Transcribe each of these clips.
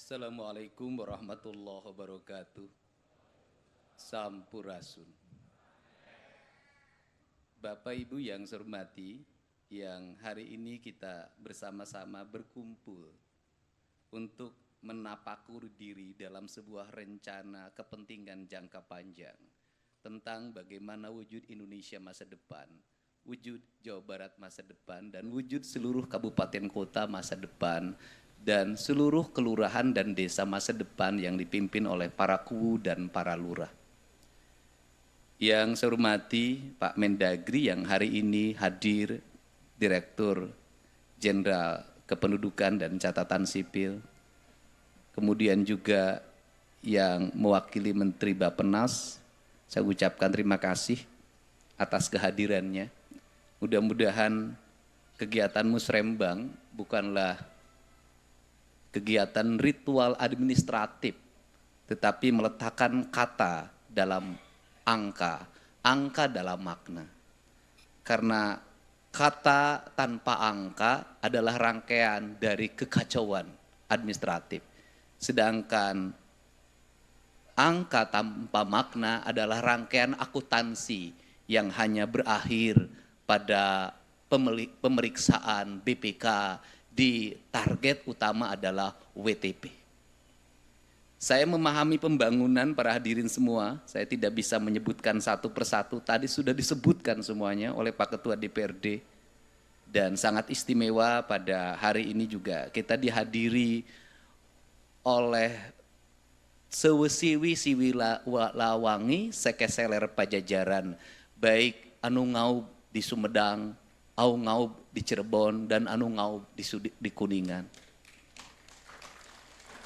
Assalamualaikum warahmatullahi wabarakatuh. Sampurasun. Bapak Ibu yang saya hormati, yang hari ini kita bersama-sama berkumpul untuk menapakur diri dalam sebuah rencana kepentingan jangka panjang tentang bagaimana wujud Indonesia masa depan, wujud Jawa Barat masa depan, dan wujud seluruh kabupaten kota masa depan, dan seluruh kelurahan dan desa masa depan yang dipimpin oleh para kuwu dan para lurah. Yang saya hormati Pak Mendagri yang hari ini hadir, Direktur Jenderal Kependudukan dan Catatan Sipil, kemudian juga yang mewakili Menteri Bappenas, saya ucapkan terima kasih atas kehadirannya. Mudah-mudahan kegiatan Musrembang bukanlah kegiatan ritual administratif, tetapi meletakkan kata dalam angka, angka dalam makna. Karena kata tanpa angka adalah rangkaian dari kekacauan administratif. Sedangkan angka tanpa makna adalah rangkaian akuntansi yang hanya berakhir pada pemeriksaan BPK di target utama adalah WTP. Saya memahami pembangunan para hadirin semua, saya tidak bisa menyebutkan satu persatu, tadi sudah disebutkan semuanya oleh Pak Ketua DPRD, dan sangat istimewa pada hari ini juga kita dihadiri oleh sewesiwi siwila lawangi sekeseler pajajaran, baik anu ngau di Sumedang, au ngau di Cirebon, dan anu ngau di Kuningan.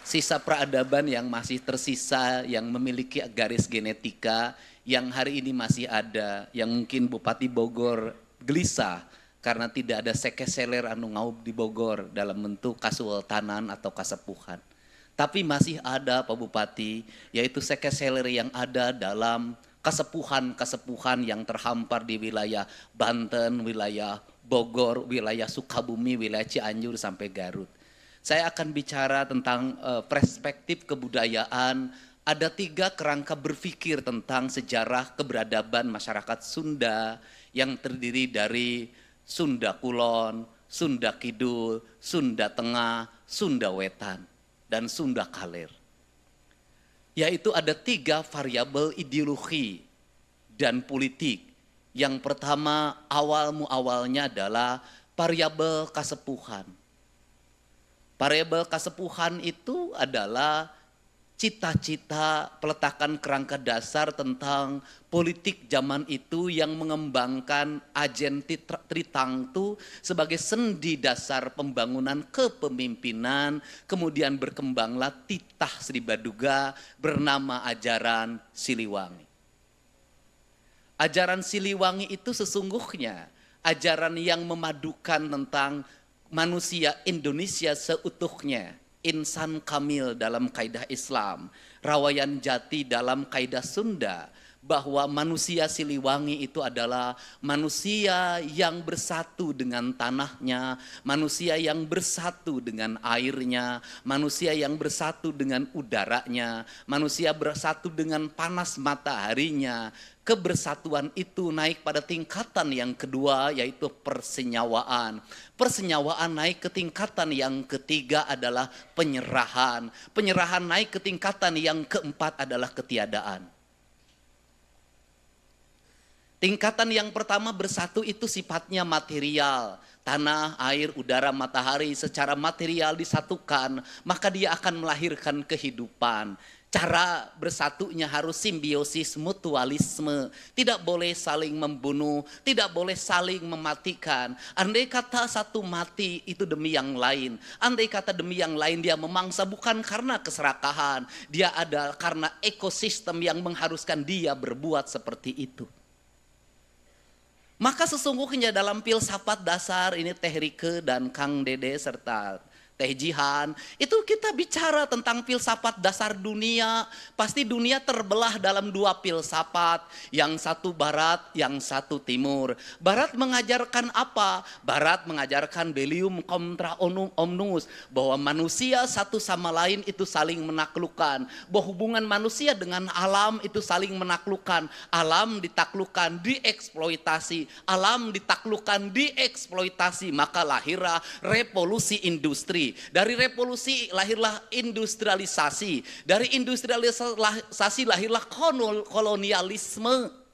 Sisa peradaban yang masih tersisa, yang memiliki garis genetika, yang hari ini masih ada, yang mungkin Bupati Bogor gelisah karena tidak ada sekeseler anu ngau di Bogor dalam bentuk kasultanan atau kasepuhan. Tapi masih ada Pak Bupati, yaitu sekeseler yang ada dalam kasepuhan-kasepuhan yang terhampar di wilayah Banten, wilayah Bogor, wilayah Sukabumi, wilayah Cianjur sampai Garut. Saya akan bicara tentang perspektif kebudayaan. Ada 3 kerangka berpikir tentang sejarah keberadaban masyarakat Sunda yang terdiri dari Sunda Kulon, Sunda Kidul, Sunda Tengah, Sunda Wetan, dan Sunda Kaler. Yaitu ada 3 variabel ideologi dan politik. Yang pertama awalnya adalah variabel kasepuhan. Variabel kasepuhan itu adalah cita-cita peletakan kerangka dasar tentang politik zaman itu yang mengembangkan ajen Tritangtu sebagai sendi dasar pembangunan kepemimpinan, kemudian berkembanglah titah Sri Baduga bernama ajaran Siliwangi. Ajaran Siliwangi itu sesungguhnya ajaran yang memadukan tentang manusia Indonesia seutuhnya, insan kamil dalam kaidah Islam, rawayan jati dalam kaidah Sunda, bahwa manusia Siliwangi itu adalah manusia yang bersatu dengan tanahnya, manusia yang bersatu dengan airnya, manusia yang bersatu dengan udaranya, manusia bersatu dengan panas mataharinya. Kebersatuan itu naik pada tingkatan yang kedua, yaitu persenyawaan. Persenyawaan naik ke tingkatan yang ketiga adalah penyerahan. Penyerahan naik ke tingkatan yang keempat adalah ketiadaan. Tingkatan yang pertama bersatu itu sifatnya material. Tanah, air, udara, matahari secara material disatukan, maka dia akan melahirkan kehidupan. Cara bersatunya harus simbiosis, mutualisme. Tidak boleh saling membunuh, tidak boleh saling mematikan. Andai kata satu mati itu demi yang lain. Andai kata demi yang lain dia memangsa bukan karena keserakahan. Dia ada karena ekosistem yang mengharuskan dia berbuat seperti itu. Maka sesungguhnya dalam filsafat dasar ini Teh Rike dan Kang Dede serta Teh Jihan, itu kita bicara tentang filsafat dasar dunia. Pasti dunia terbelah dalam dua filsafat, yang satu barat, yang satu timur. Barat mengajarkan apa? Barat mengajarkan Bellium contra omnibus, bahwa manusia satu sama lain itu saling menaklukkan, bahwa hubungan manusia dengan alam itu saling menaklukkan. Alam ditaklukkan, dieksploitasi, alam ditaklukkan, dieksploitasi, maka lahirlah revolusi industri. Dari revolusi lahirlah industrialisasi. Dari industrialisasi lahirlah kolonialisme.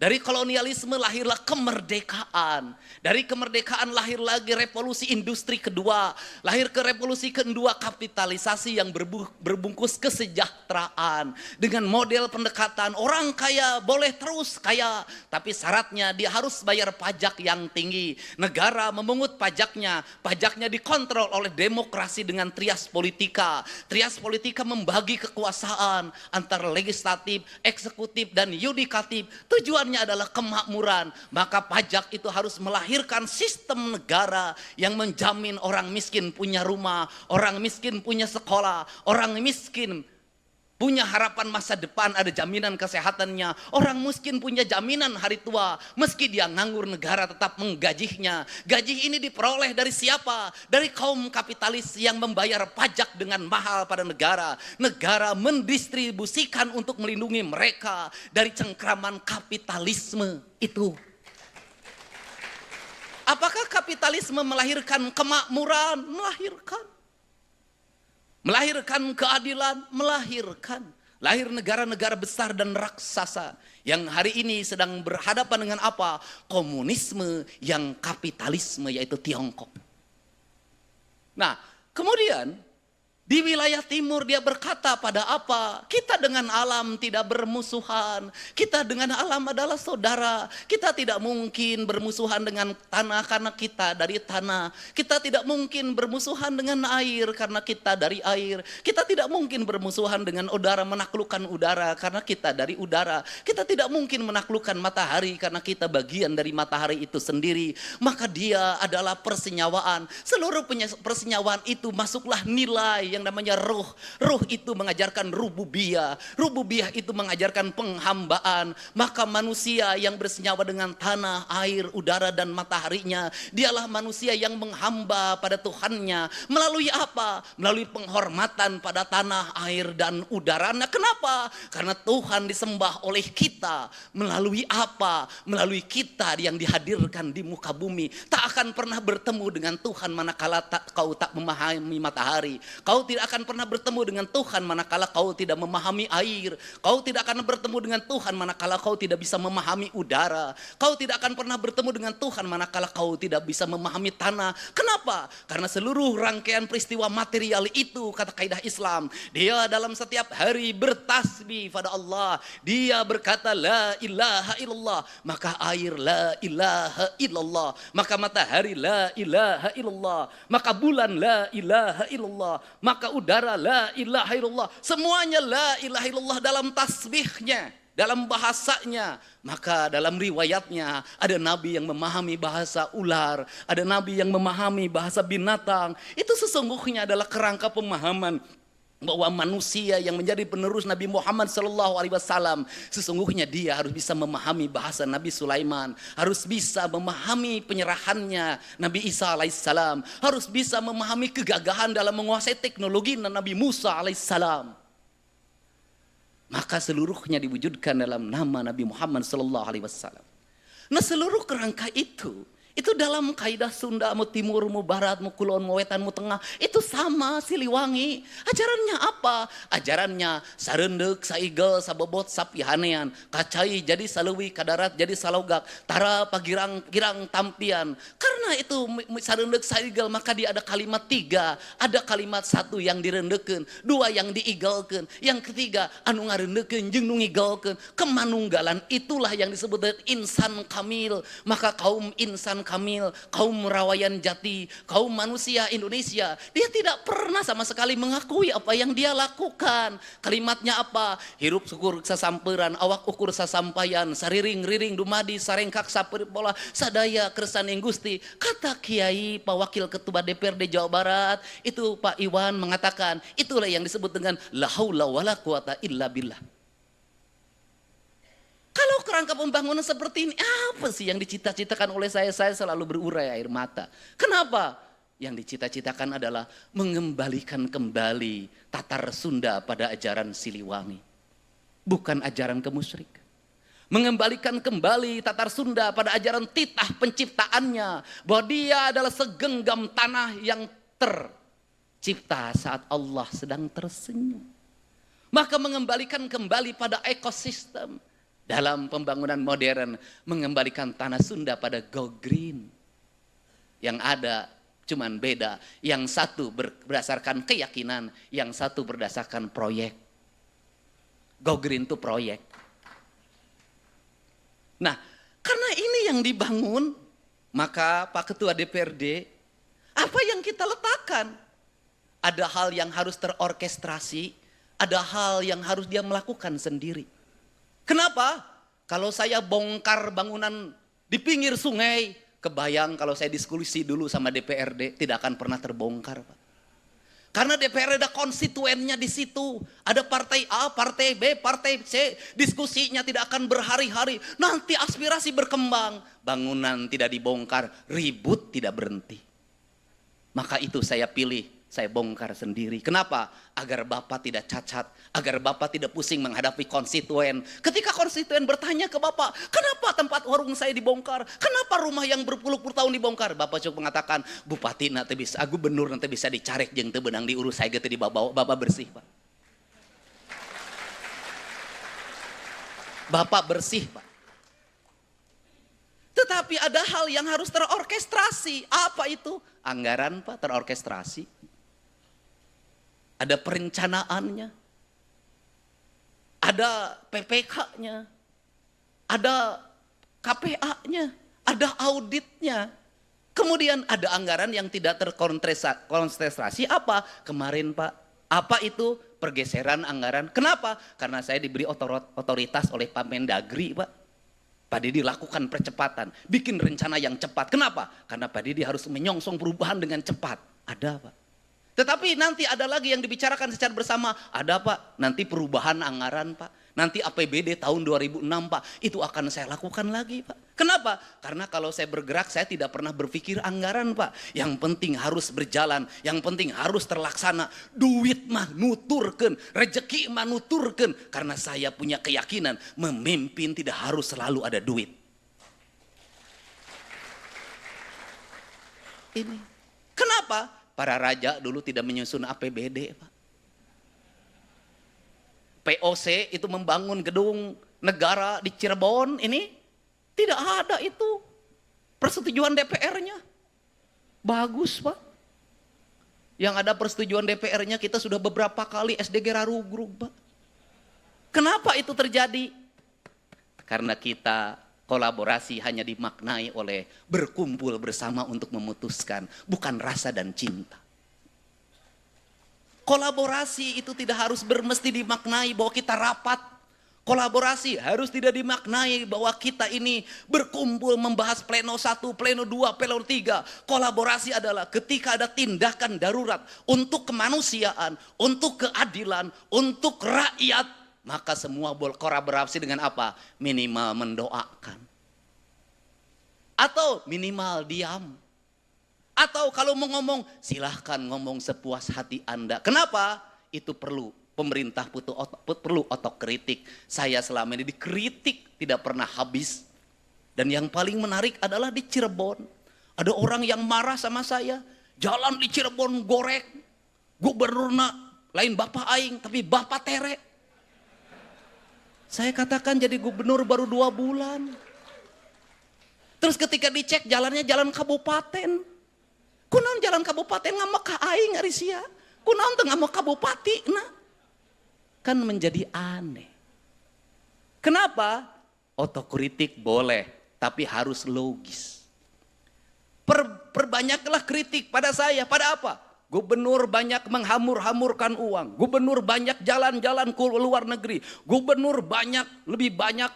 Dari kolonialisme lahirlah kemerdekaan. Dari kemerdekaan lahir lagi revolusi industri kedua. Lahir ke revolusi kedua kapitalisasi yang berbungkus kesejahteraan. Dengan model pendekatan orang kaya boleh terus kaya, tapi syaratnya dia harus bayar pajak yang tinggi. Negara memungut pajaknya. Pajaknya dikontrol oleh demokrasi dengan trias politika. Trias politika membagi kekuasaan antara legislatif, eksekutif, dan yudikatif. Tujuannya adalah kemakmuran. Maka pajak itu harus melahirkan sistem negara yang menjamin orang miskin punya rumah, orang miskin punya sekolah, orang miskin punya harapan masa depan, ada jaminan kesehatannya. Orang miskin punya jaminan hari tua. Meski dia nganggur, negara tetap menggajinya. Gaji ini diperoleh dari siapa? Dari kaum kapitalis yang membayar pajak dengan mahal pada negara. Negara mendistribusikan untuk melindungi mereka dari cengkraman kapitalisme itu. Apakah kapitalisme melahirkan kemakmuran? Melahirkan. Melahirkan keadilan, melahirkan. Lahir negara-negara besar dan raksasa yang hari ini sedang berhadapan dengan apa? Komunisme yang kapitalisme, yaitu Tiongkok. Nah, kemudian di wilayah timur dia berkata pada apa? Kita dengan alam tidak bermusuhan. Kita dengan alam adalah saudara. Kita tidak mungkin bermusuhan dengan tanah karena kita dari tanah. Kita tidak mungkin bermusuhan dengan air karena kita dari air. Kita tidak mungkin bermusuhan dengan udara, menaklukkan udara karena kita dari udara. Kita tidak mungkin menaklukkan matahari karena kita bagian dari matahari itu sendiri. Maka dia adalah persenyawaan. Seluruh persenyawaan itu masuklah nilai yang namanya ruh. Ruh itu mengajarkan rububiyah. Rububiyah itu mengajarkan penghambaan. Maka manusia yang bersenyawa dengan tanah, air, udara, dan mataharinya, dialah manusia yang menghamba pada Tuhannya. Melalui apa? Melalui penghormatan pada tanah, air, dan udaranya. Kenapa? Karena Tuhan disembah oleh kita. Melalui apa? Melalui kita yang dihadirkan di muka bumi. Tak akan pernah bertemu dengan Tuhan manakala kau tak memahami matahari. Kau tidak akan pernah bertemu dengan Tuhan manakala kau tidak memahami air. Kau tidak akan bertemu dengan Tuhan manakala kau tidak bisa memahami udara. Kau tidak akan pernah bertemu dengan Tuhan manakala kau tidak bisa memahami tanah. Kenapa? Karena seluruh rangkaian peristiwa material itu, kata kaidah Islam, dia dalam setiap hari bertasbih pada Allah. Dia berkata la ilaha illallah, maka air la ilaha illallah, maka matahari la ilaha illallah, maka bulan la ilaha illallah, maka udara la ilaha illallah. Semuanya la ilaha illallah dalam tasbihnya, dalam bahasanya. Maka dalam riwayatnya ada nabi yang memahami bahasa ular, ada nabi yang memahami bahasa binatang. Itu sesungguhnya adalah kerangka pemahaman bahwa manusia yang menjadi penerus Nabi Muhammad SAW, sesungguhnya dia harus bisa memahami bahasa Nabi Sulaiman, harus bisa memahami penyerahannya Nabi Isa alaihissalam, harus bisa memahami kegagahan dalam menguasai teknologi Nabi Musa alaihissalam. Maka seluruhnya diwujudkan dalam nama Nabi Muhammad SAW. Nah, seluruh kerangka itu dalam kaidah Sunda, mau timur, mau barat, mau kulon, mau wetan, mau tengah, itu sama Siliwangi. Ajarannya apa? Ajarannya sarendek, saigel, sabobot, sapihanean, kacai jadi saleuwi, kadarat jadi salogak, tara pagirang-girang tampian. Karena itu sarendek, saigel, maka dia ada kalimat 3, ada kalimat 1 yang direndeken, 2 yang diigelkeun, yang ketiga anu ngarendeken jeung nu ngigelkeun. Kemanunggalan itulah yang disebut insan kamil. Maka kaum insan Ridwan Kamil, kaum Rawayan Jati, kaum manusia Indonesia. Dia tidak pernah sama sekali mengakui apa yang dia lakukan. Kalimatnya apa? Hirup syukur sasamperan, awak ukur sasampayan, sariring-riring dumadi, sarengkak saperipola, sadaya kersaning Gusti. Kata Kiai, Pak Wakil Ketua DPRD Jawa Barat, itu Pak Iwan mengatakan, itulah yang disebut dengan la haula wala quwata illa billah. Kalau kerangka pembangunan seperti ini, apa sih yang dicita-citakan oleh saya? Saya selalu berurai air mata. Kenapa? Yang dicita-citakan adalah mengembalikan kembali Tatar Sunda pada ajaran Siliwangi. Bukan ajaran kemusyrikan. Mengembalikan kembali Tatar Sunda pada ajaran titah penciptaannya. Bahwa dia adalah segenggam tanah yang tercipta saat Allah sedang tersenyum. Maka mengembalikan kembali pada ekosistem. Dalam pembangunan modern, mengembalikan tanah Sunda pada go green. Yang ada cuman beda, yang satu berdasarkan keyakinan, yang satu berdasarkan proyek. Go green itu proyek. Nah, karena ini yang dibangun, maka Pak Ketua DPRD, apa yang kita letakkan? Ada hal yang harus terorkestrasi, ada hal yang harus dia melakukan sendiri. Kenapa? Kalau saya bongkar bangunan di pinggir sungai, kebayang kalau saya diskusi dulu sama DPRD, tidak akan pernah terbongkar, Pak. Karena DPRD ada konstituennya di situ. Ada partai A, partai B, partai C. Diskusinya tidak akan berhari-hari. Nanti aspirasi berkembang. Bangunan tidak dibongkar, ribut tidak berhenti. Maka itu saya pilih. Saya bongkar sendiri. Kenapa? Agar Bapak tidak cacat. Agar Bapak tidak pusing menghadapi konstituen. Ketika konstituen bertanya ke Bapak, kenapa tempat warung saya dibongkar? Kenapa rumah yang berpuluh-puluh tahun dibongkar? Bapak cukup mengatakan, Bupati nanti bisa, gubernur nanti bisa dicarek jeung teu beunang diurus saya gitu dibawa. Bapak bersih, Pak. Bapak bersih, Pak. Tetapi ada hal yang harus terorkestrasi. Apa itu? Anggaran, Pak, terorkestrasi. Ada perencanaannya, ada PPK-nya, ada KPA-nya, ada auditnya. Kemudian ada anggaran yang tidak terkonsentrasi apa? Kemarin Pak, apa itu? Pergeseran anggaran. Kenapa? Karena saya diberi otoritas oleh Pak Mendagri, Pak. Pak Didi lakukan percepatan, bikin rencana yang cepat. Kenapa? Karena Pak Didi harus menyongsong perubahan dengan cepat. Ada, Pak. Tetapi nanti ada lagi yang dibicarakan secara bersama. Ada, Pak, nanti perubahan anggaran, Pak. Nanti APBD tahun 2006, Pak. Itu akan saya lakukan lagi, Pak. Kenapa? Karena kalau saya bergerak, saya tidak pernah berpikir anggaran, Pak. Yang penting harus berjalan. Yang penting harus terlaksana. Duit mah nuturkeun, rezeki mah nuturkeun. Karena saya punya keyakinan, memimpin tidak harus selalu ada duit. Ini. Kenapa? Para raja dulu tidak menyusun APBD, Pak. POC itu membangun gedung negara di Cirebon ini tidak ada itu persetujuan DPR-nya. Bagus, Pak. Yang ada persetujuan DPR-nya kita sudah beberapa kali SDG Rarugrug, Pak. Kenapa itu terjadi? Karena kita kolaborasi hanya dimaknai oleh berkumpul bersama untuk memutuskan, bukan rasa dan cinta. Kolaborasi itu tidak harus mesti dimaknai bahwa kita rapat. Kolaborasi harus tidak dimaknai bahwa kita ini berkumpul membahas pleno 1, pleno 2, pleno 3. Kolaborasi adalah ketika ada tindakan darurat untuk kemanusiaan, untuk keadilan, untuk rakyat. Maka semua berkolaborasi dengan apa? Minimal mendoakan. Atau minimal diam. Atau kalau mau ngomong, silahkan ngomong sepuas hati Anda. Kenapa? Itu perlu. Pemerintah perlu otokritik. Saya selama ini dikritik tidak pernah habis. Dan yang paling menarik adalah di Cirebon. Ada orang yang marah sama saya. Jalan di Cirebon gorek. Gubernurna lain Bapak Aing, tapi Bapak Tere. Saya katakan jadi gubernur baru 2 bulan. Terus ketika dicek jalannya jalan kabupaten. Kunaon jalan kabupaten ngamak ka aing ari sia. Kunaon teu ngamak kabupati na. Kan menjadi aneh. Kenapa? Otokritik boleh, tapi harus logis. Perbanyaklah kritik pada saya. Pada apa? Gubernur banyak menghamur-hamurkan uang. Gubernur banyak jalan-jalan ke luar negeri. Gubernur lebih banyak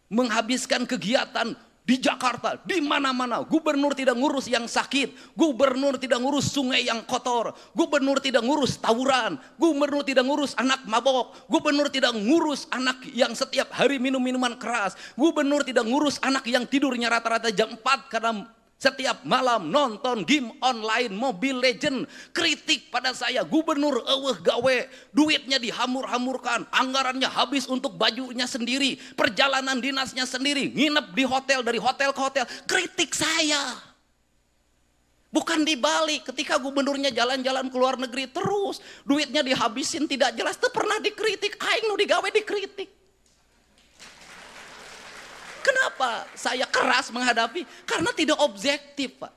menghabiskan kegiatan di Jakarta, di mana-mana. Gubernur tidak ngurus yang sakit. Gubernur tidak ngurus sungai yang kotor. Gubernur tidak ngurus tawuran. Gubernur tidak ngurus anak mabok. Gubernur tidak ngurus anak yang setiap hari minum minuman keras. Gubernur tidak ngurus anak yang tidurnya rata-rata jam 4 karena setiap malam nonton game online Mobile Legend. Kritik pada saya, gubernur gawe, duitnya dihamur-hamurkan, anggarannya habis untuk bajunya sendiri, perjalanan dinasnya sendiri, nginep di hotel, dari hotel ke hotel. Kritik saya. Bukan dibalik, ketika gubernurnya jalan-jalan ke luar negeri terus, duitnya dihabisin tidak jelas, itu pernah dikritik. Aing nu digawe dikritik. Kenapa saya keras menghadapi? Karena tidak objektif, Pak.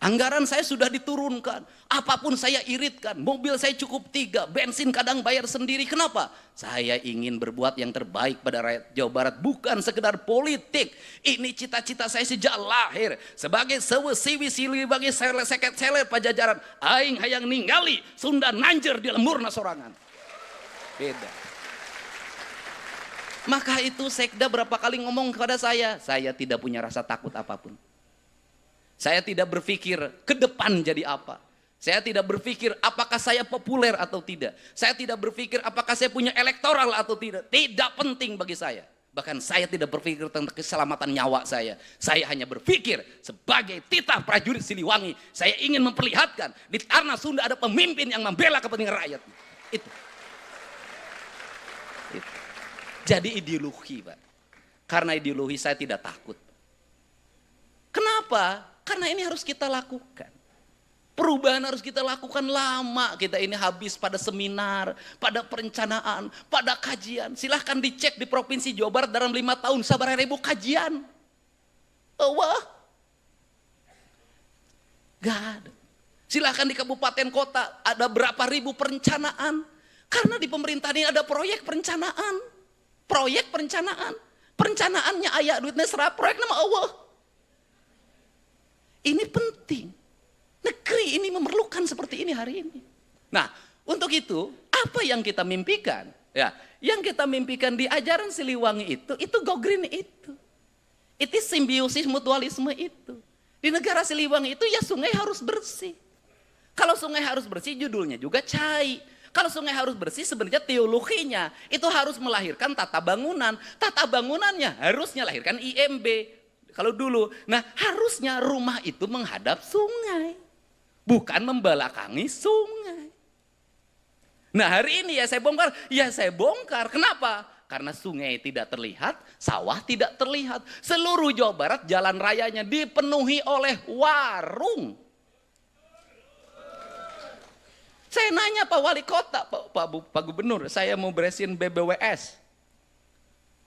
Anggaran saya sudah diturunkan. Apapun saya iritkan. Mobil saya cukup 3. Bensin kadang bayar sendiri. Kenapa? Saya ingin berbuat yang terbaik pada rakyat Jawa Barat. Bukan sekedar politik. Ini cita-cita saya sejak lahir. Sebagai sewesi-wisi bagi seket-selet pajajaran. Aing hayang ningali Sunda nanjer di lemurna sorangan. Beda. Maka itu sekda berapa kali ngomong kepada saya tidak punya rasa takut apapun. Saya tidak berpikir ke depan jadi apa. Saya tidak berpikir apakah saya populer atau tidak. Saya tidak berpikir apakah saya punya elektoral atau tidak. Tidak penting bagi saya. Bahkan saya tidak berpikir tentang keselamatan nyawa saya. Saya hanya berpikir sebagai titah prajurit Siliwangi. Saya ingin memperlihatkan di tanah Sunda ada pemimpin yang membela kepentingan rakyat. Itu. Jadi ideologi, Pak. Karena ideologi saya tidak takut. Kenapa? Karena ini harus kita lakukan. Perubahan harus kita lakukan lama. Kita ini habis pada seminar, pada perencanaan, pada kajian. Silahkan dicek di Provinsi Jawa Barat dalam 5 tahun, sabar ribu kajian. Wah. Gak ada. Silahkan di kabupaten kota, ada berapa ribu perencanaan. Karena di pemerintahan ini ada proyek perencanaan. Proyek perencanaan. Perencanaannya ayah duitnya serap, proyek nama Allah. Ini penting. Negeri ini memerlukan seperti ini hari ini. Nah, untuk itu, apa yang kita mimpikan? Ya, yang kita mimpikan di ajaran Siliwangi itu go green itu. Itu simbiosis mutualisme itu. Di negara Siliwangi itu ya sungai harus bersih. Kalau sungai harus bersih judulnya juga cai. Kalau sungai harus bersih sebenarnya teologinya itu harus melahirkan tata bangunan. Tata bangunannya harusnya lahirkan IMB. Kalau dulu, nah harusnya rumah itu menghadap sungai. Bukan membelakangi sungai. Nah hari ini ya saya bongkar. Kenapa? Karena sungai tidak terlihat, sawah tidak terlihat. Seluruh Jawa Barat jalan rayanya dipenuhi oleh warung. Saya nanya Pak Wali Kota, Pak Gubernur, saya mau beresin BBWS.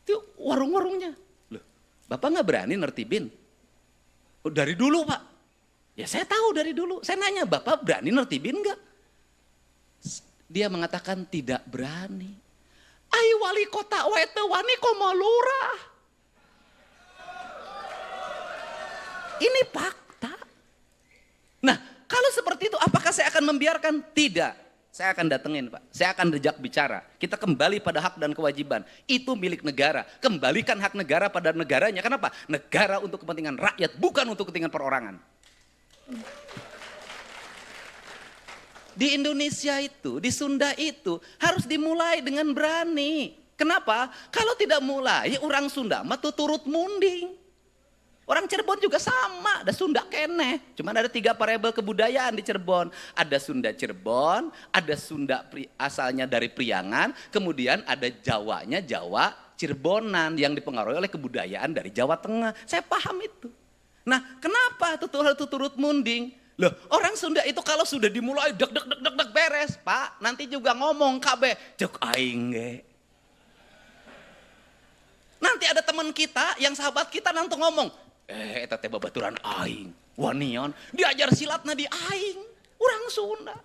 Itu warung-warungnya. Loh, Bapak nggak berani nertibin? Oh, dari dulu Pak. Ya saya tahu dari dulu. Saya nanya, Bapak berani nertibin nggak? Dia mengatakan tidak berani. Ayo Wali Kota wete wani komo lurah. Ini fakta. Nah, kalau seperti itu, apakah saya akan membiarkan? Tidak. Saya akan datengin, Pak. Saya akan rejak bicara. Kita kembali pada hak dan kewajiban. Itu milik negara. Kembalikan hak negara pada negaranya. Kenapa? Negara untuk kepentingan rakyat, bukan untuk kepentingan perorangan. Di Indonesia itu, di Sunda itu, harus dimulai dengan berani. Kenapa? Kalau tidak mulai, orang Sunda mah turut munding. Orang Cirebon juga sama, ada Sunda keneh. Cuman ada 3 variabel kebudayaan di Cirebon. Ada Sunda Cirebon, ada Sunda asalnya dari Priangan, kemudian ada Jawanya Jawa Cirebonan yang dipengaruhi oleh kebudayaan dari Jawa Tengah. Saya paham itu. Nah, kenapa itu turut munding? Loh, orang Sunda itu kalau sudah dimulai deg beres, Pak. Nanti juga ngomong kabeh, cek aing ge. Nanti ada teman kita yang sahabat kita nanti ngomong, eta teh babaturan aing, wanion, diajar silatna di aing, orang Sunda.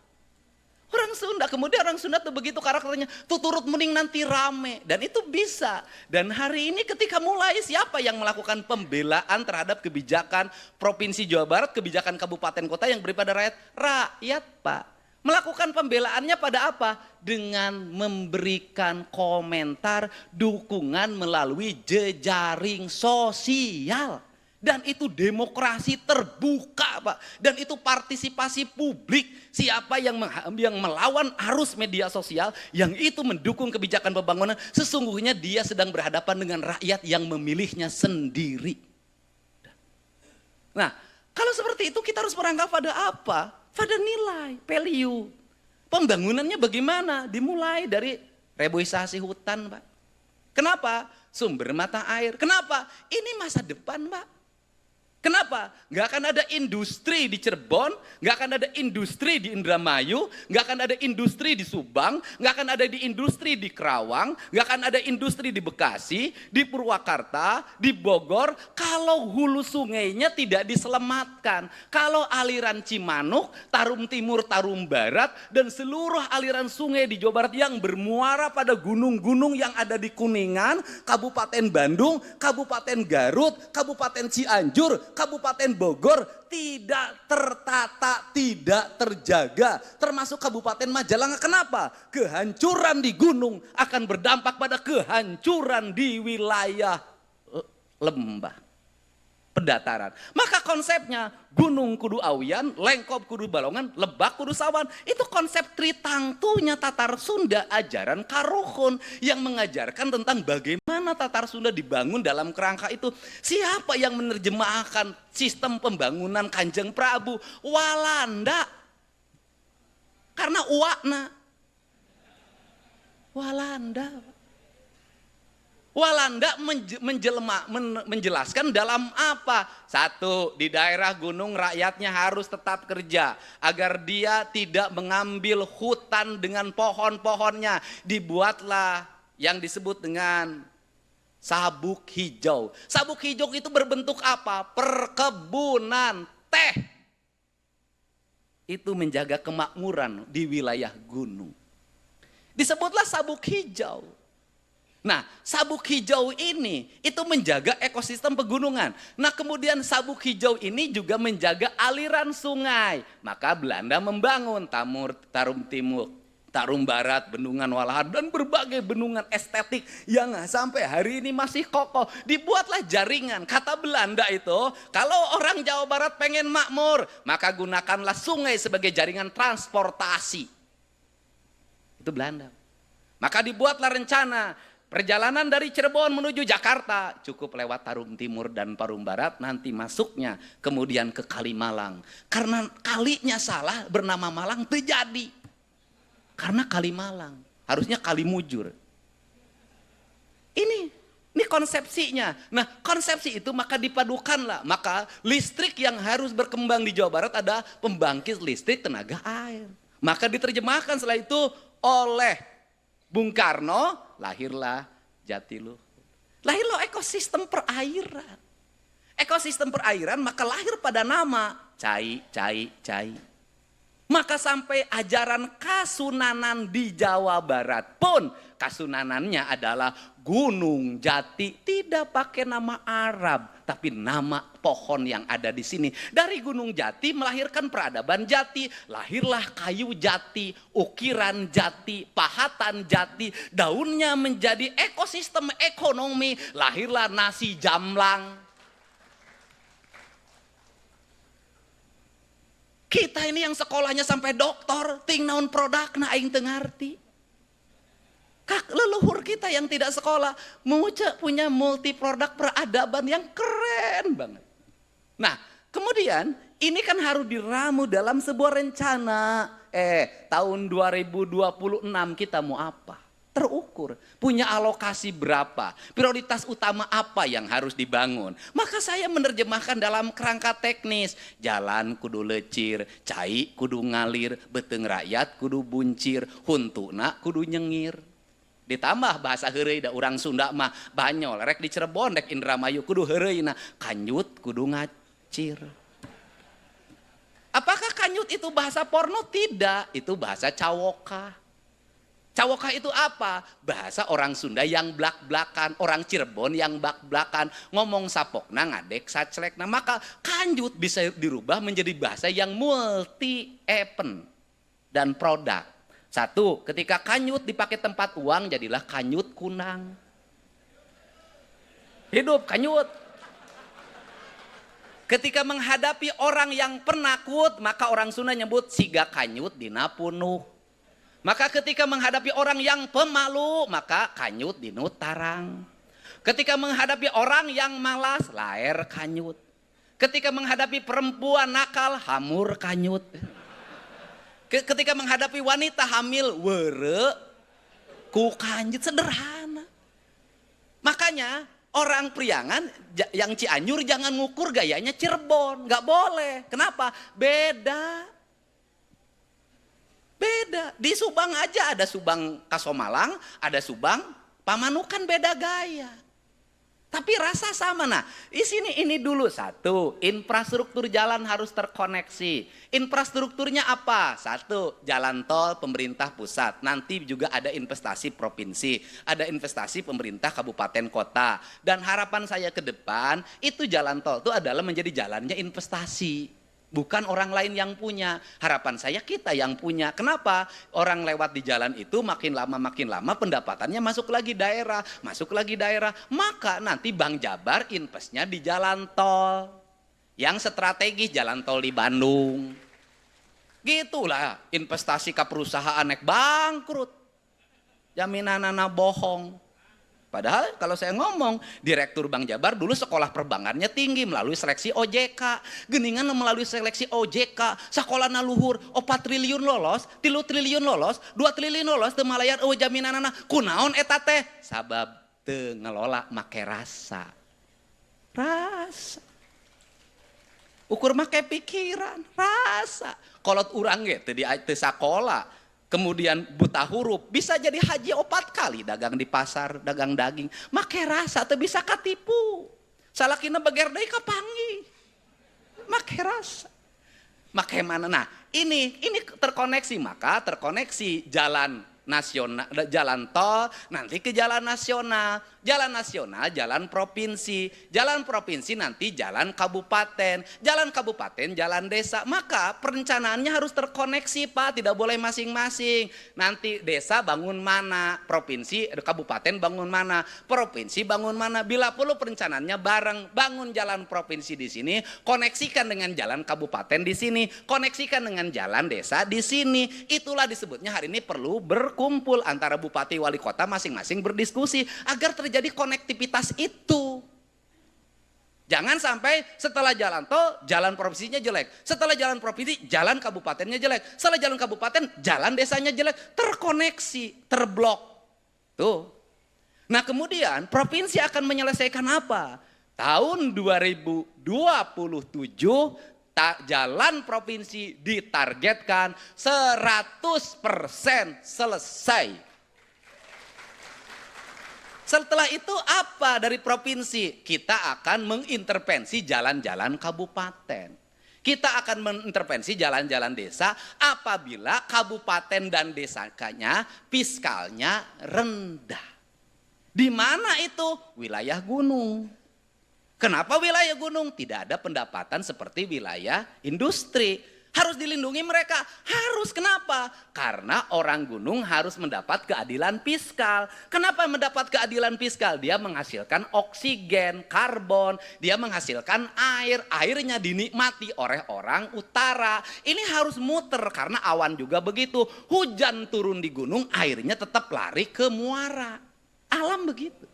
Orang Sunda, kemudian orang Sunda tuh begitu karakternya, tuh turut mending nanti rame. Dan itu bisa. Dan hari ini ketika mulai siapa yang melakukan pembelaan terhadap kebijakan Provinsi Jawa Barat, kebijakan kabupaten kota yang beri pada rakyat? Rakyat, Pak. Melakukan pembelaannya pada apa? Dengan memberikan komentar, dukungan melalui jejaring sosial. Dan itu demokrasi terbuka, Pak. Dan itu partisipasi publik. Siapa yang melawan arus media sosial, yang itu mendukung kebijakan pembangunan, sesungguhnya dia sedang berhadapan dengan rakyat yang memilihnya sendiri. Nah, kalau seperti itu kita harus merangkap pada apa? Pada nilai, value. Pembangunannya bagaimana? Dimulai dari reboisasi hutan, Pak. Kenapa? Sumber mata air. Kenapa? Ini masa depan, Pak. Kenapa? Nggak akan ada industri di Cirebon, nggak akan ada industri di Indramayu, nggak akan ada industri di Subang, nggak akan ada di industri di Kerawang, nggak akan ada industri di Bekasi, di Purwakarta, di Bogor, kalau hulu sungainya tidak diselamatkan. Kalau aliran Cimanuk, Tarum Timur, Tarum Barat, dan seluruh aliran sungai di Jawa Barat yang bermuara pada gunung-gunung yang ada di Kuningan, Kabupaten Bandung, Kabupaten Garut, Kabupaten Cianjur, Kabupaten Bogor tidak tertata, tidak terjaga. Termasuk Kabupaten Majalengka. Kenapa? Kehancuran di gunung akan berdampak pada kehancuran di wilayah lembah, pedataran. Maka konsepnya gunung kudu awian, lengkop kudu balongan, lebak kudu sawan. Itu konsep tritangtunya Tatar Sunda, ajaran Karuhun yang mengajarkan tentang bagaimana Tatar Sunda dibangun dalam kerangka itu. Siapa yang menerjemahkan sistem pembangunan Kanjeng Prabu? Walanda. Karena uakna. Walanda. Walanda menjelaskan dalam apa? Satu, di daerah gunung rakyatnya harus tetap kerja. Agar dia tidak mengambil hutan dengan pohon-pohonnya. Dibuatlah yang disebut dengan sabuk hijau. Sabuk hijau itu berbentuk apa? Perkebunan teh. Itu menjaga kemakmuran di wilayah gunung. Disebutlah sabuk hijau. Nah, sabuk hijau ini itu menjaga ekosistem pegunungan. Nah, kemudian sabuk hijau ini juga menjaga aliran sungai. Maka Belanda membangun Tarum Timur, Tarum Barat, Bendungan Walahar, dan berbagai bendungan estetik yang sampai hari ini masih kokoh. Dibuatlah jaringan. Kata Belanda itu, kalau orang Jawa Barat pengen makmur, maka gunakanlah sungai sebagai jaringan transportasi. Itu Belanda. Maka dibuatlah rencana. Perjalanan dari Cirebon menuju Jakarta cukup lewat Tarum Timur dan Tarum Barat, nanti masuknya kemudian ke Kalimalang. Karena kalinya salah bernama Malang terjadi. Karena Kalimalang, harusnya Kalimujur. Ini konsepsinya. Nah, konsepsi itu maka dipadukanlah. Maka listrik yang harus berkembang di Jawa Barat ada pembangkit listrik tenaga air. Maka diterjemahkan setelah itu oleh Bung Karno, lahirlah Jatiluhur. Lahirlah ekosistem perairan. Ekosistem perairan maka lahir pada nama Cai. Maka sampai ajaran Kasunanan di Jawa Barat pun Kasunanannya adalah Gunung Jati, tidak pakai nama Arab, tapi nama pohon yang ada di sini. Dari Gunung Jati melahirkan peradaban Jati, lahirlah kayu jati, ukiran jati, pahatan jati, daunnya menjadi ekosistem ekonomi, lahirlah nasi jamblang. Kita ini yang sekolahnya sampai doktor, ting naon produkna aing teu ngarti. Leluhur kita yang tidak sekolah punya multi produk peradaban yang keren banget. Nah, kemudian ini kan harus diramu dalam sebuah rencana. Tahun 2026 kita mau apa? Terukur, punya alokasi berapa, prioritas utama apa yang harus dibangun. Maka saya menerjemahkan dalam kerangka teknis, jalan kudu lecir, cai kudu ngalir, beteng rakyat kudu buncir, huntuna kudu nyengir. Ditambah bahasa heureuy da urang Sunda mah banyol, rek di Cirebon rek Indramayu kudu heureuy na kanjut kudu ngacir. Apakah kanyut itu bahasa porno? Tidak, itu bahasa cawoka. Cawoka itu apa? Bahasa orang Sunda yang blak-blakan, orang Cirebon yang blak-blakan, ngomong sapokna ngadek saclek. Nah maka kanjut bisa dirubah menjadi bahasa yang multi event dan produk. Satu, ketika kanyut dipakai tempat uang jadilah kanyut kunang. Hidup kanyut. Ketika menghadapi orang yang penakut, maka orang Sunda nyebut siga kanyut dina punuh. Maka ketika menghadapi orang yang pemalu, maka kanyut dinu tarang. Ketika menghadapi orang yang malas, laer kanyut. Ketika menghadapi perempuan nakal, hamur kanyut. Ketika menghadapi wanita hamil, were ku kanyut. Sederhana. Makanya orang Priangan yang Cianjur jangan ngukur gayanya Cirebon. Gak boleh. Kenapa? Beda. Beda. Di Subang aja ada Subang Kasomalang, ada Subang Pamanukan, beda gaya. Tapi rasa sama. Nah, di sini ini dulu satu, infrastruktur jalan harus terkoneksi. Infrastrukturnya apa? Satu, jalan tol pemerintah pusat. Nanti juga ada investasi provinsi, ada investasi pemerintah kabupaten kota. Dan harapan saya ke depan itu jalan tol itu adalah menjadi jalannya investasi. Bukan orang lain yang punya. Harapan saya kita yang punya. Kenapa? Orang lewat di jalan itu makin lama pendapatannya masuk lagi daerah. Maka nanti Bank Jabar investnya di jalan tol. Yang strategis jalan tol di Bandung. Gitulah investasi ke perusahaan naik bangkrut. Jaminanana bohong. Padahal kalau saya ngomong, Direktur Bank Jabar dulu sekolah perbankannya tinggi melalui seleksi OJK. Geningan melalui seleksi OJK, sekolahna luhur, 4 triliun lolos, 3 triliun lolos, 2 triliun lolos, teu malayan jaminanana. Kunaon eta teh? Sabab teu ngelola make rasa. Rasa. Ukur make pikiran, rasa. Kolot urang ge teu sakola. Kemudian buta huruf, bisa jadi haji 4 kali dagang di pasar, dagang daging. Make rasa, teu bisa katipu. Salakina beger deui kapanggih. Make rasa. Make mana? Nah, ini terkoneksi, maka terkoneksi jalan nasional, jalan tol, nanti ke jalan nasional, jalan provinsi, nanti jalan kabupaten, jalan desa. Maka perencanaannya harus terkoneksi Pak, tidak boleh masing-masing. Nanti desa bangun mana, provinsi, kabupaten bangun mana, provinsi bangun mana. Bila perlu perencanaannya bareng, bangun jalan provinsi di sini, koneksikan dengan jalan kabupaten di sini, koneksikan dengan jalan desa di sini. Itulah disebutnya hari ini perlu berkumpul antara bupati wali kota masing-masing berdiskusi agar terjadi konektivitas itu. Jangan sampai setelah jalan tol, jalan provinsinya jelek. Setelah jalan provinsi, jalan kabupatennya jelek. Setelah jalan kabupaten, jalan desanya jelek. Terkoneksi, terblok. Tuh. Nah kemudian provinsi akan menyelesaikan apa? Tahun 2027 jalan provinsi ditargetkan 100% selesai. Setelah itu apa dari provinsi? Kita akan mengintervensi jalan-jalan kabupaten. Kita akan mengintervensi jalan-jalan desa apabila kabupaten dan desanya fiskalnya rendah. Di mana itu? Wilayah gunung. Kenapa wilayah gunung? Tidak ada pendapatan seperti wilayah industri. Harus dilindungi mereka. Harus, kenapa? Karena orang gunung harus mendapat keadilan fiskal. Kenapa mendapat keadilan fiskal? Dia menghasilkan oksigen, karbon, dia menghasilkan air. Airnya dinikmati oleh orang utara. Ini harus muter karena awan juga begitu. Hujan turun di gunung, airnya tetap lari ke muara. Alam begitu.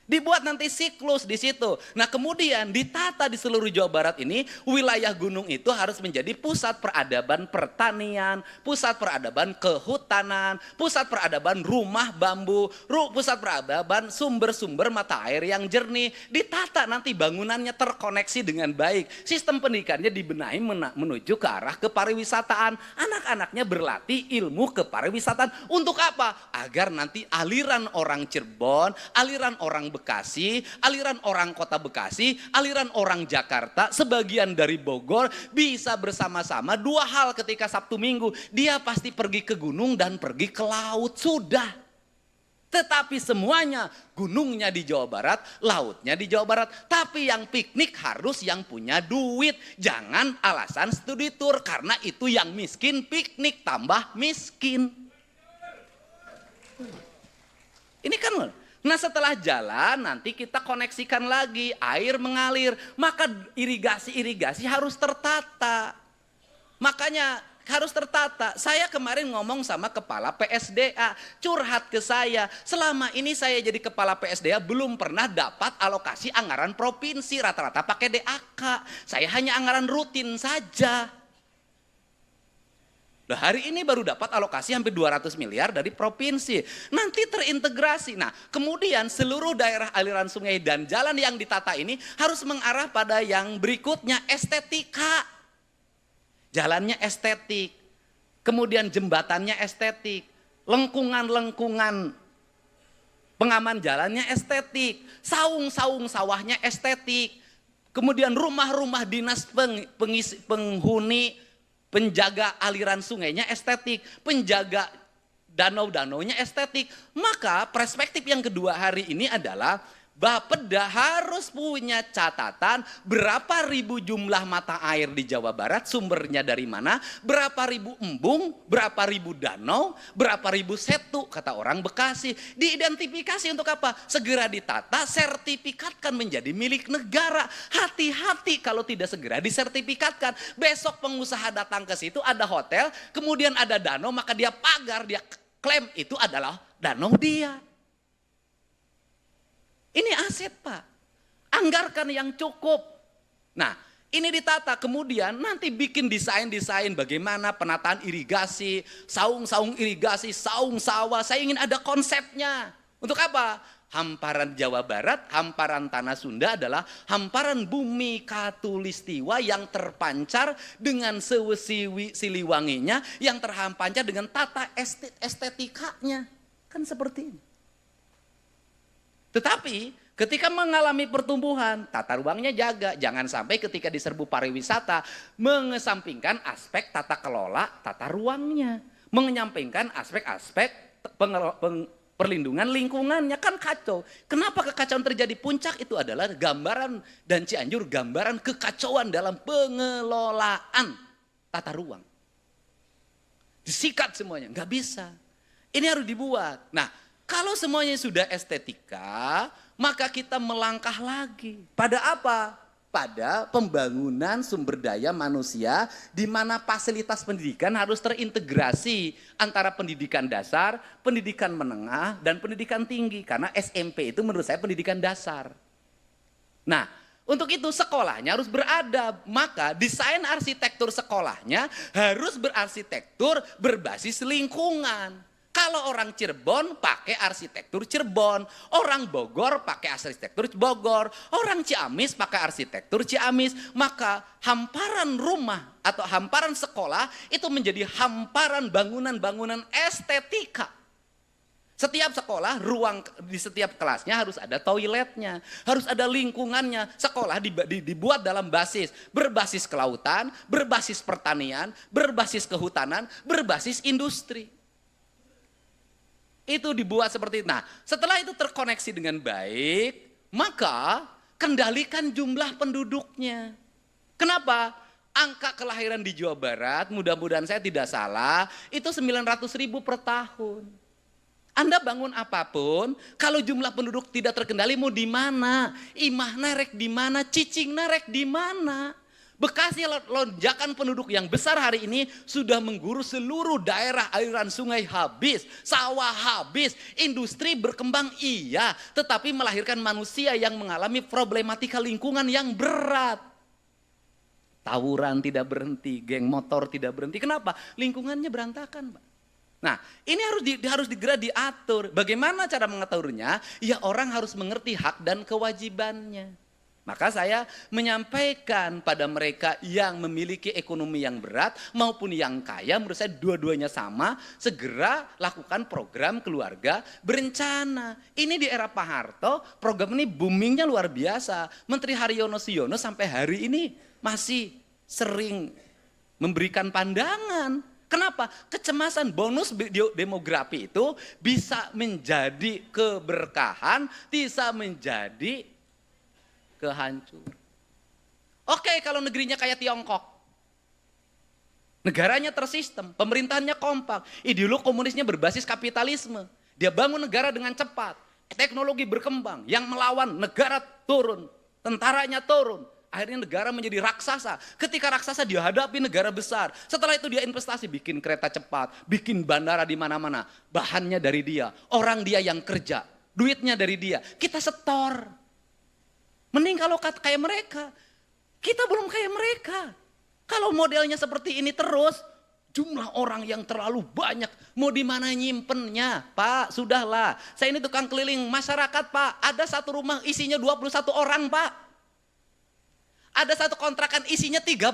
Dibuat nanti siklus di situ. Nah kemudian ditata di seluruh Jawa Barat ini, wilayah gunung itu harus menjadi pusat peradaban pertanian, pusat peradaban kehutanan, pusat peradaban rumah bambu, pusat peradaban sumber-sumber mata air yang jernih. Ditata nanti bangunannya terkoneksi dengan baik. Sistem pendidikannya dibenahi menuju ke arah kepariwisataan. Anak-anaknya berlatih ilmu kepariwisataan. Untuk apa? Agar nanti aliran orang Cirebon, aliran orang Bekasi, aliran orang kota Bekasi, aliran orang Jakarta, sebagian dari Bogor bisa bersama-sama dua hal ketika Sabtu Minggu. Dia pasti pergi ke gunung dan pergi ke laut, sudah. Tetapi semuanya, gunungnya di Jawa Barat, lautnya di Jawa Barat. Tapi yang piknik harus yang punya duit. Jangan alasan studi tour, karena itu yang miskin piknik tambah miskin. Ini kan, nah setelah jalan nanti kita koneksikan lagi, air mengalir. Maka irigasi harus tertata. Makanya harus tertata. Saya kemarin ngomong sama kepala PSDA, curhat ke saya. Selama ini saya jadi kepala PSDA belum pernah dapat alokasi anggaran provinsi, rata-rata pakai DAK. Saya hanya anggaran rutin saja. Nah, hari ini baru dapat alokasi hampir 200 miliar dari provinsi. Nanti terintegrasi. Nah, kemudian seluruh daerah aliran sungai dan jalan yang ditata ini harus mengarah pada yang berikutnya, estetika. Jalannya estetik, kemudian jembatannya estetik, lengkungan-lengkungan pengaman jalannya estetik, saung-saung sawahnya estetik, kemudian rumah-rumah dinas penghuni, penjaga aliran sungainya estetik, penjaga danau-danaunya estetik. Maka perspektif yang kedua hari ini adalah Bapeda harus punya catatan berapa ribu jumlah mata air di Jawa Barat, sumbernya dari mana, berapa ribu embung, berapa ribu danau, berapa ribu setu, kata orang Bekasi. Diidentifikasi untuk apa? Segera ditata, sertifikatkan menjadi milik negara. Hati-hati kalau tidak segera disertifikatkan. Besok pengusaha datang ke situ, ada hotel, kemudian ada danau, maka dia pagar, dia klaim itu adalah danau dia. Ini aset Pak, anggarkan yang cukup. Nah ini ditata, kemudian nanti bikin desain-desain bagaimana penataan irigasi, saung-saung irigasi, saung sawah. Saya ingin ada konsepnya. Untuk apa? Hamparan Jawa Barat, hamparan Tanah Sunda adalah hamparan bumi Katulistiwa yang terpancar dengan siliwanginya, yang terhampancar dengan tata estetikanya. Kan seperti ini. Tetapi ketika mengalami pertumbuhan, tata ruangnya jaga. Jangan sampai ketika diserbu pariwisata mengesampingkan aspek tata kelola tata ruangnya. Menyampingkan aspek-aspek perlindungan lingkungannya, kan kacau. Kenapa kekacauan terjadi? Puncak itu adalah gambaran, dan Cianjur gambaran kekacauan dalam pengelolaan tata ruang. Disikat semuanya, nggak bisa. Ini harus dibuat. Nah, kalau semuanya sudah estetika, maka kita melangkah lagi. Pada apa? Pada pembangunan sumber daya manusia, di mana fasilitas pendidikan harus terintegrasi antara pendidikan dasar, pendidikan menengah, dan pendidikan tinggi. Karena SMP itu menurut saya pendidikan dasar. Nah, untuk itu sekolahnya harus beradab. Maka desain arsitektur sekolahnya harus berarsitektur berbasis lingkungan. Kalau orang Cirebon pakai arsitektur Cirebon, orang Bogor pakai arsitektur Bogor, orang Ciamis pakai arsitektur Ciamis, maka hamparan rumah atau hamparan sekolah itu menjadi hamparan bangunan-bangunan estetika. Setiap sekolah, ruang di setiap kelasnya harus ada toiletnya, harus ada lingkungannya. Sekolah dibuat dalam berbasis kelautan, berbasis pertanian, berbasis kehutanan, berbasis industri. Itu dibuat seperti itu. Nah, setelah itu terkoneksi dengan baik, maka kendalikan jumlah penduduknya. Kenapa? Angka kelahiran di Jawa Barat, mudah-mudahan saya tidak salah, itu 900.000 per tahun. Anda bangun apapun, kalau jumlah penduduk tidak terkendali, mau di mana? Imah narek di mana? Cicing narek di mana? Bekasi lonjakan penduduk yang besar hari ini sudah menggurus seluruh daerah, aliran sungai habis, sawah habis, industri berkembang iya, tetapi melahirkan manusia yang mengalami problematika lingkungan yang berat. Tawuran tidak berhenti, geng motor tidak berhenti. Kenapa? Lingkungannya berantakan, Pak. Nah, ini harus segera diatur. Bagaimana cara mengaturnya? Ya orang harus mengerti hak dan kewajibannya. Maka saya menyampaikan pada mereka yang memiliki ekonomi yang berat maupun yang kaya, menurut saya dua-duanya sama, segera lakukan program keluarga berencana. Ini di era Pak Harto, program ini boomingnya luar biasa. Menteri Haryono Suyono sampai hari ini masih sering memberikan pandangan. Kenapa? Kecemasan bonus demografi itu bisa menjadi keberkahan, bisa menjadi kehancuran. Oke, kalau negerinya kayak Tiongkok. Negaranya tersistem, pemerintahannya kompak, ideologi komunisnya berbasis kapitalisme. Dia bangun negara dengan cepat, teknologi berkembang, yang melawan negara turun, tentaranya turun. Akhirnya negara menjadi raksasa. Ketika raksasa dia hadapi negara besar. Setelah itu dia investasi, bikin kereta cepat, bikin bandara di mana-mana. Bahannya dari dia, orang dia yang kerja, duitnya dari dia. Kita setor. Mending kalau kayak mereka. Kita belum kayak mereka. Kalau modelnya seperti ini terus, jumlah orang yang terlalu banyak, mau di mana nyimpennya? Pak, sudahlah. Saya ini tukang keliling masyarakat, Pak. Ada satu rumah isinya 21 orang, Pak. Ada satu kontrakan isinya 13.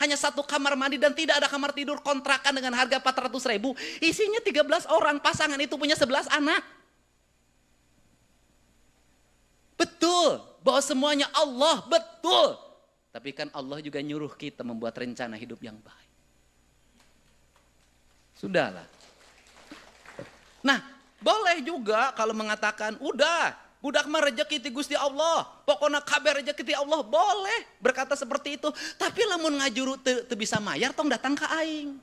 Hanya satu kamar mandi dan tidak ada kamar tidur, kontrakan dengan harga 400.000. Isinya 13 orang, pasangan itu punya 11 anak. Betul, bahwa semuanya Allah, betul. Tapi kan Allah juga nyuruh kita membuat rencana hidup yang baik. Sudahlah. Nah, boleh juga kalau mengatakan, udah, budak mah rezeki ti Gusti Allah. Pokoknya kabar rezeki ti Allah, boleh berkata seperti itu. Tapi lamun ngajuru teu bisa mayar, tong datang ke aing.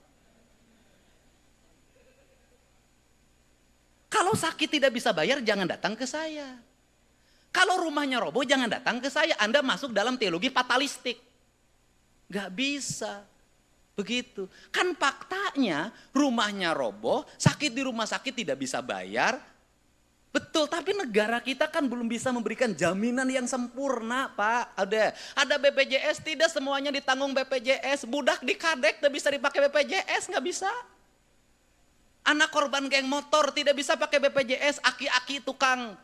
Kalau sakit tidak bisa bayar, jangan datang ke saya. Kalau rumahnya roboh jangan datang ke saya, Anda masuk dalam teologi fatalistik. Gak bisa. Begitu. Kan faktanya rumahnya roboh, sakit di rumah sakit tidak bisa bayar. Betul, tapi negara kita kan belum bisa memberikan jaminan yang sempurna, Pak. Ada BPJS, tidak semuanya ditanggung BPJS. Budak di kadek tidak bisa dipakai BPJS, gak bisa. Anak korban geng motor tidak bisa pakai BPJS, aki-aki tukang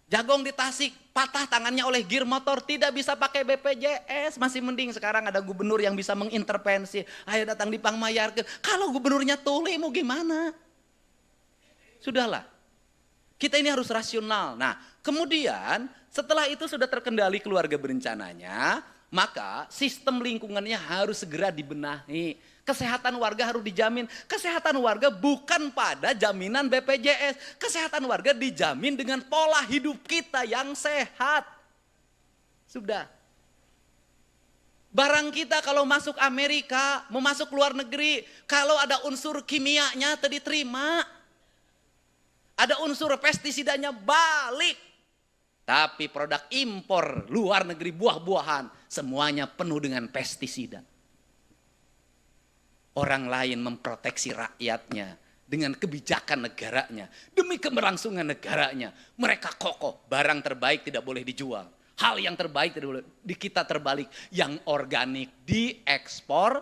jagong di Tasik, patah tangannya oleh gear motor, tidak bisa pakai BPJS. Masih mending sekarang ada gubernur yang bisa mengintervensi. Ayo datang di Pangmayarkeun. Kalau gubernurnya tuli mau gimana? Sudahlah. Kita ini harus rasional. Nah, kemudian setelah itu sudah terkendali keluarga berencananya, maka sistem lingkungannya harus segera dibenahi. Kesehatan warga harus dijamin. Kesehatan warga bukan pada jaminan BPJS. Kesehatan warga dijamin dengan pola hidup kita yang sehat. Sudah. Barang kita kalau masuk Amerika, mau masuk luar negeri, kalau ada unsur kimianya tidak diterima. Ada unsur pestisidanya balik. Tapi produk impor luar negeri buah-buahan semuanya penuh dengan pestisida. Orang lain memproteksi rakyatnya dengan kebijakan negaranya. Demi keberlangsungan negaranya. Mereka kokoh, barang terbaik tidak boleh dijual. Hal yang terbaik tidak boleh. Di kita terbalik, yang organik diekspor,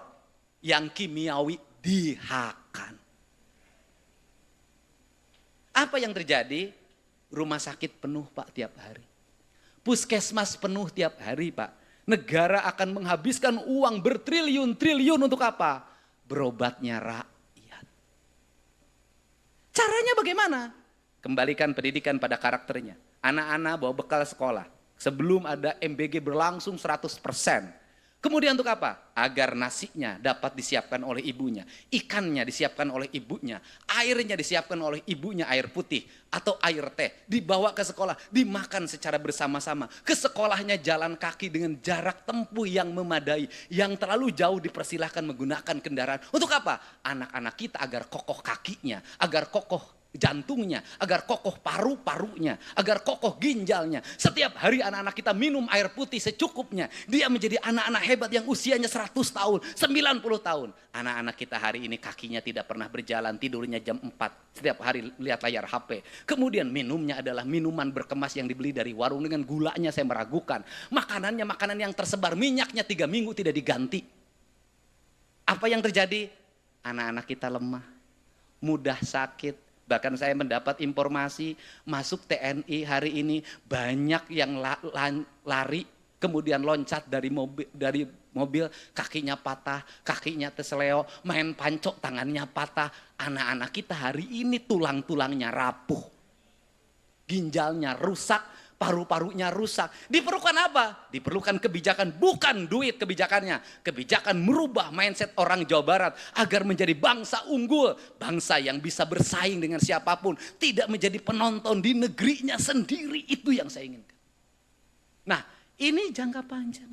yang kimiawi dihakan. Apa yang terjadi? Rumah sakit penuh, Pak, tiap hari. Puskesmas penuh tiap hari, Pak. Negara akan menghabiskan uang bertriliun-triliun untuk apa? Berobatnya rakyat. Caranya bagaimana? Kembalikan pendidikan pada karakternya. Anak-anak bawa bekal sekolah. Sebelum ada MBG berlangsung 100%. Kemudian untuk apa? Agar nasinya dapat disiapkan oleh ibunya. Ikannya disiapkan oleh ibunya. Airnya disiapkan oleh ibunya, air putih atau air teh. Dibawa ke sekolah, dimakan secara bersama-sama. Ke sekolahnya jalan kaki dengan jarak tempuh yang memadai. Yang terlalu jauh dipersilahkan menggunakan kendaraan. Untuk apa? Anak-anak kita agar kokoh kakinya, agar kokoh jantungnya, agar kokoh paru-parunya, agar kokoh ginjalnya. Setiap hari anak-anak kita minum air putih secukupnya. Dia menjadi anak-anak hebat yang usianya 100 tahun, 90 tahun. Anak-anak kita hari ini kakinya tidak pernah berjalan, tidurnya jam 4. Setiap hari lihat layar HP. Kemudian minumnya adalah minuman berkemas yang dibeli dari warung dengan gulanya saya meragukan. Makanannya makanan yang tersebar, minyaknya 3 minggu tidak diganti. Apa yang terjadi? Anak-anak kita lemah, mudah sakit, Bahkan saya mendapat informasi masuk TNI hari ini banyak yang lari kemudian loncat dari mobil kakinya patah, kakinya terseleo, main pancok tangannya patah. Anak-anak kita hari ini tulang-tulangnya rapuh, ginjalnya rusak, paru-parunya rusak. Diperlukan apa? Diperlukan kebijakan, bukan duit kebijakannya. Kebijakan merubah mindset orang Jawa Barat agar menjadi bangsa unggul, bangsa yang bisa bersaing dengan siapapun, tidak menjadi penonton di negerinya sendiri. Itu yang saya inginkan. Nah, ini jangka panjang.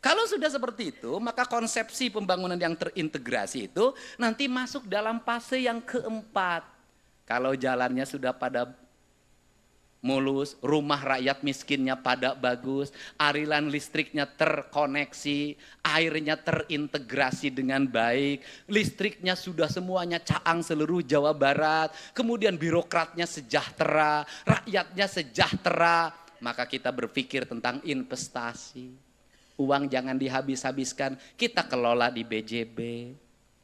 Kalau sudah seperti itu, maka konsepsi pembangunan yang terintegrasi itu nanti masuk dalam fase yang keempat. Kalau jalannya sudah pada mulus, rumah rakyat miskinnya pada bagus, aliran listriknya terkoneksi, airnya terintegrasi dengan baik, listriknya sudah semuanya caang seluruh Jawa Barat, kemudian birokratnya sejahtera, rakyatnya sejahtera, maka kita berpikir tentang investasi. Uang jangan dihabis-habiskan, kita kelola di BJB.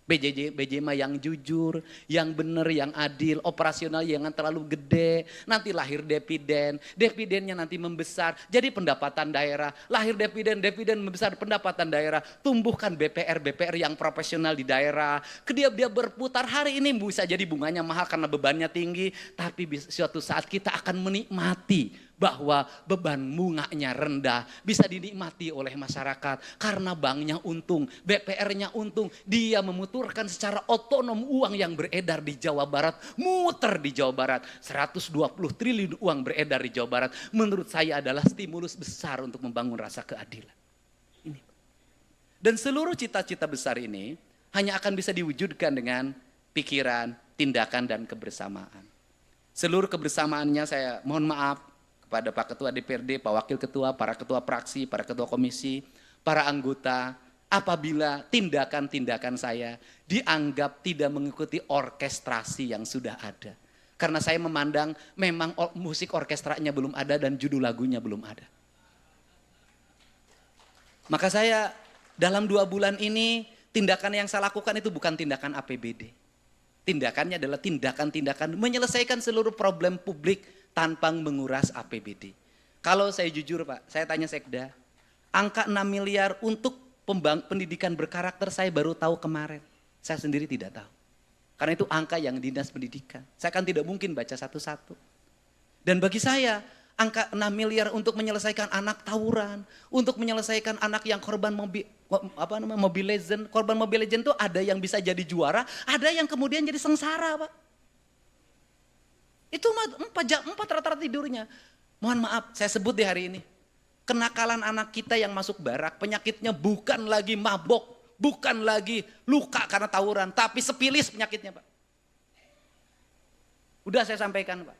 BJMA yang jujur, yang benar, yang adil, operasional jangan terlalu gede, nanti lahir dividen, dividennya nanti membesar, jadi pendapatan daerah, lahir dividen membesar pendapatan daerah, tumbuhkan BPR yang profesional di daerah, dia berputar hari ini bisa jadi bunganya mahal karena bebannya tinggi, tapi suatu saat kita akan menikmati bahwa beban bunganya rendah, bisa dinikmati oleh masyarakat karena banknya untung, BPR-nya untung, dia memuturkan secara otonom uang yang beredar di Jawa Barat, muter di Jawa Barat, 120 triliun uang beredar di Jawa Barat, menurut saya adalah stimulus besar untuk membangun rasa keadilan. Ini. Dan seluruh cita-cita besar ini hanya akan bisa diwujudkan dengan pikiran, tindakan, dan kebersamaan. Seluruh kebersamaannya saya mohon maaf kepada Pak Ketua DPRD, Pak Wakil Ketua, para Ketua Praksi, para Ketua Komisi, para anggota, apabila tindakan-tindakan saya dianggap tidak mengikuti orkestrasi yang sudah ada. Karena saya memandang memang musik orkestranya belum ada dan judul lagunya belum ada. Maka saya dalam 2 bulan ini, tindakan yang saya lakukan itu bukan tindakan APBD. Tindakannya adalah tindakan-tindakan menyelesaikan seluruh problem publik tanpa menguras APBD. Kalau saya jujur Pak, saya tanya Sekda, angka 6 miliar untuk pendidikan berkarakter saya baru tahu kemarin. Saya sendiri tidak tahu. Karena itu angka yang dinas pendidikan. Saya kan tidak mungkin baca satu-satu. Dan bagi saya, angka 6 miliar untuk menyelesaikan anak tawuran, untuk menyelesaikan anak yang korban Mobile Legend. Korban Mobile Legend itu ada yang bisa jadi juara, ada yang kemudian jadi sengsara Pak. Itu 4 jam, 4 rata-rata tidurnya. Mohon maaf, saya sebut di hari ini. Kenakalan anak kita yang masuk barak, penyakitnya bukan lagi mabok, bukan lagi luka karena tawuran, tapi sepilis penyakitnya Pak. Udah saya sampaikan Pak.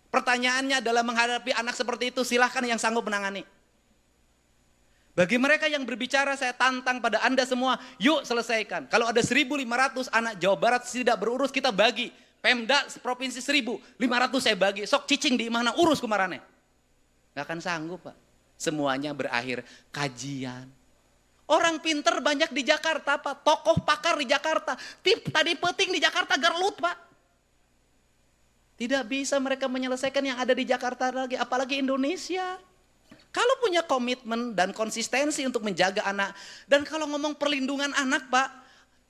Pertanyaannya adalah menghadapi anak seperti itu, silahkan yang sanggup menangani. Bagi mereka yang berbicara, saya tantang pada Anda semua, yuk selesaikan. Kalau ada 1.500 anak Jawa Barat tidak berurus, kita bagi. Pemda provinsi 1.500 saya bagi, sok cicing di mana urus kumarane. Gak akan sanggup Pak. Semuanya berakhir kajian. Orang pinter banyak di Jakarta Pak, tokoh pakar di Jakarta. Tadi peting di Jakarta gerlut Pak. Tidak bisa mereka menyelesaikan yang ada di Jakarta lagi, apalagi Indonesia. Kalau punya komitmen dan konsistensi untuk menjaga anak, dan kalau ngomong perlindungan anak Pak,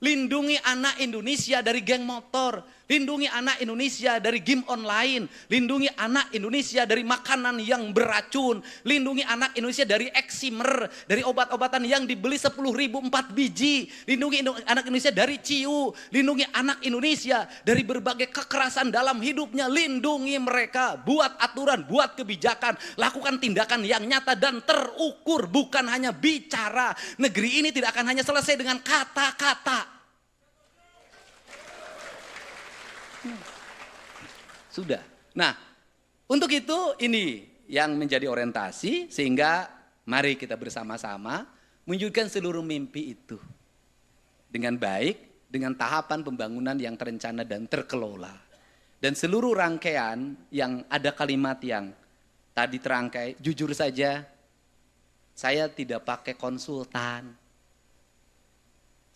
lindungi anak Indonesia dari geng motor, lindungi anak Indonesia dari game online, lindungi anak Indonesia dari makanan yang beracun, lindungi anak Indonesia dari eksimer, dari obat-obatan yang dibeli 10.000 4 biji, lindungi anak Indonesia dari ciu, lindungi anak Indonesia dari berbagai kekerasan dalam hidupnya, lindungi mereka, buat aturan, buat kebijakan, lakukan tindakan yang nyata dan terukur, bukan hanya bicara. Negeri ini tidak akan hanya selesai dengan kata-kata. Sudah. Nah, untuk itu ini yang menjadi orientasi sehingga mari kita bersama-sama mewujudkan seluruh mimpi itu dengan baik, dengan tahapan pembangunan yang terencana dan terkelola. Dan seluruh rangkaian yang ada kalimat yang tadi terangkai, jujur saja saya tidak pakai konsultan.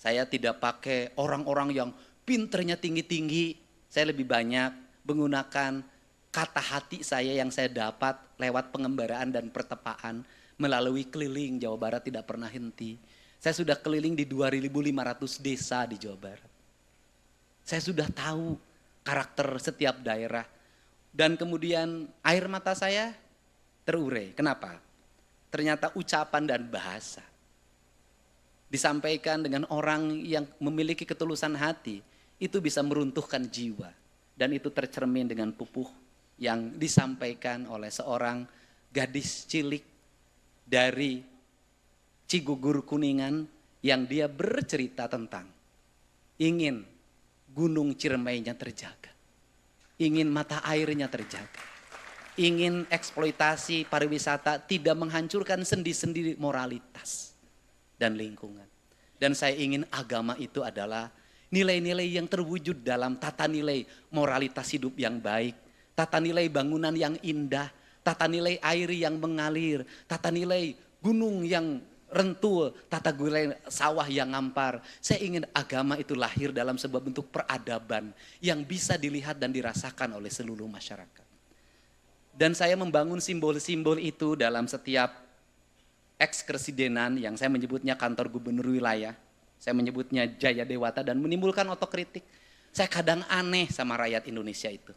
Saya tidak pakai orang-orang yang pinternya tinggi-tinggi. Saya lebih banyak menggunakan kata hati saya yang saya dapat lewat pengembaraan dan pertepaan melalui keliling Jawa Barat tidak pernah henti. Saya sudah keliling di 2.500 desa di Jawa Barat. Saya sudah tahu karakter setiap daerah. Dan kemudian air mata saya terurai. Kenapa? Ternyata ucapan dan bahasa disampaikan dengan orang yang memiliki ketulusan hati, itu bisa meruntuhkan jiwa. Dan itu tercermin dengan pupuh yang disampaikan oleh seorang gadis cilik dari Cigugur Kuningan yang dia bercerita tentang ingin gunung Ciremainya terjaga, ingin mata airnya terjaga, ingin eksploitasi pariwisata tidak menghancurkan sendi-sendi moralitas dan lingkungan. Dan saya ingin agama itu adalah nilai-nilai yang terwujud dalam tata nilai moralitas hidup yang baik, tata nilai bangunan yang indah, tata nilai air yang mengalir, tata nilai gunung yang rentul, tata nilai sawah yang ngampar. Saya ingin agama itu lahir dalam sebuah bentuk peradaban yang bisa dilihat dan dirasakan oleh seluruh masyarakat. Dan saya membangun simbol-simbol itu dalam setiap ekskresidenan yang saya menyebutnya kantor gubernur wilayah. Saya menyebutnya Jaya Dewata dan menimbulkan otokritik. Saya kadang aneh sama rakyat Indonesia itu.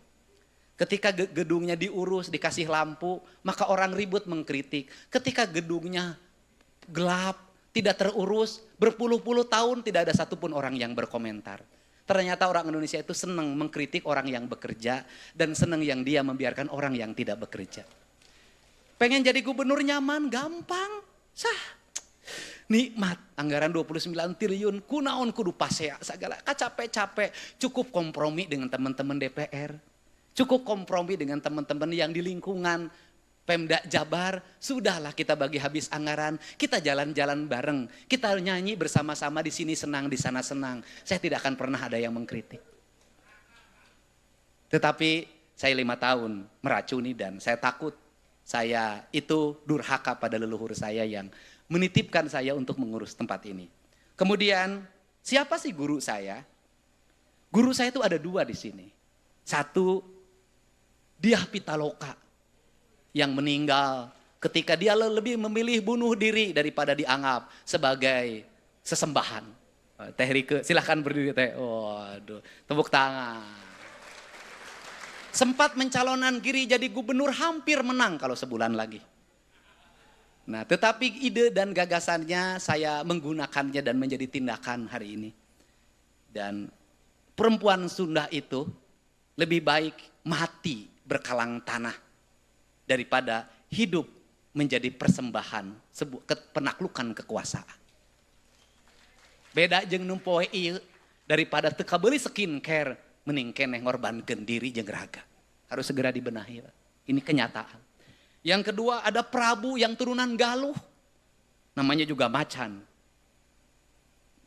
Ketika gedungnya diurus, dikasih lampu, maka orang ribut mengkritik. Ketika gedungnya gelap, tidak terurus, berpuluh-puluh tahun tidak ada satupun orang yang berkomentar. Ternyata orang Indonesia itu senang mengkritik orang yang bekerja dan senang yang dia membiarkan orang yang tidak bekerja. Pengen jadi gubernur nyaman, gampang, sah. Nikmat, anggaran 29 triliun, kunaon kudu pasea, segala capek-capek, cukup kompromi dengan teman-teman DPR. Cukup kompromi dengan teman-teman yang di lingkungan Pemda Jabar, sudahlah kita bagi habis anggaran, kita jalan-jalan bareng, kita nyanyi bersama-sama, di sini senang, di sana senang. Saya tidak akan pernah ada yang mengkritik. Tetapi saya 5 tahun meracuni dan saya takut saya itu durhaka pada leluhur saya yang menitipkan saya untuk mengurus tempat ini. Kemudian siapa sih guru saya? Guru saya itu ada 2 di sini. Satu, Dyah Pitaloka yang meninggal ketika dia lebih memilih bunuh diri daripada dianggap sebagai sesembahan. Teh Rike, silahkan berdiri Teh. Waduh, tepuk tangan. Sempat mencalonkan diri jadi gubernur, hampir menang kalau sebulan lagi. Nah, tetapi ide dan gagasannya saya menggunakannya dan menjadi tindakan hari ini. Dan perempuan Sunda itu lebih baik mati berkalang tanah daripada hidup menjadi persembahan penaklukan kekuasaan. Beda jeung numpoe ieu daripada teu kabeuli skincare mending keneh ngorbankeun diri jeung raga. Harus segera dibenahi. Ini kenyataan. Yang kedua ada Prabu yang turunan Galuh. Namanya juga Macan.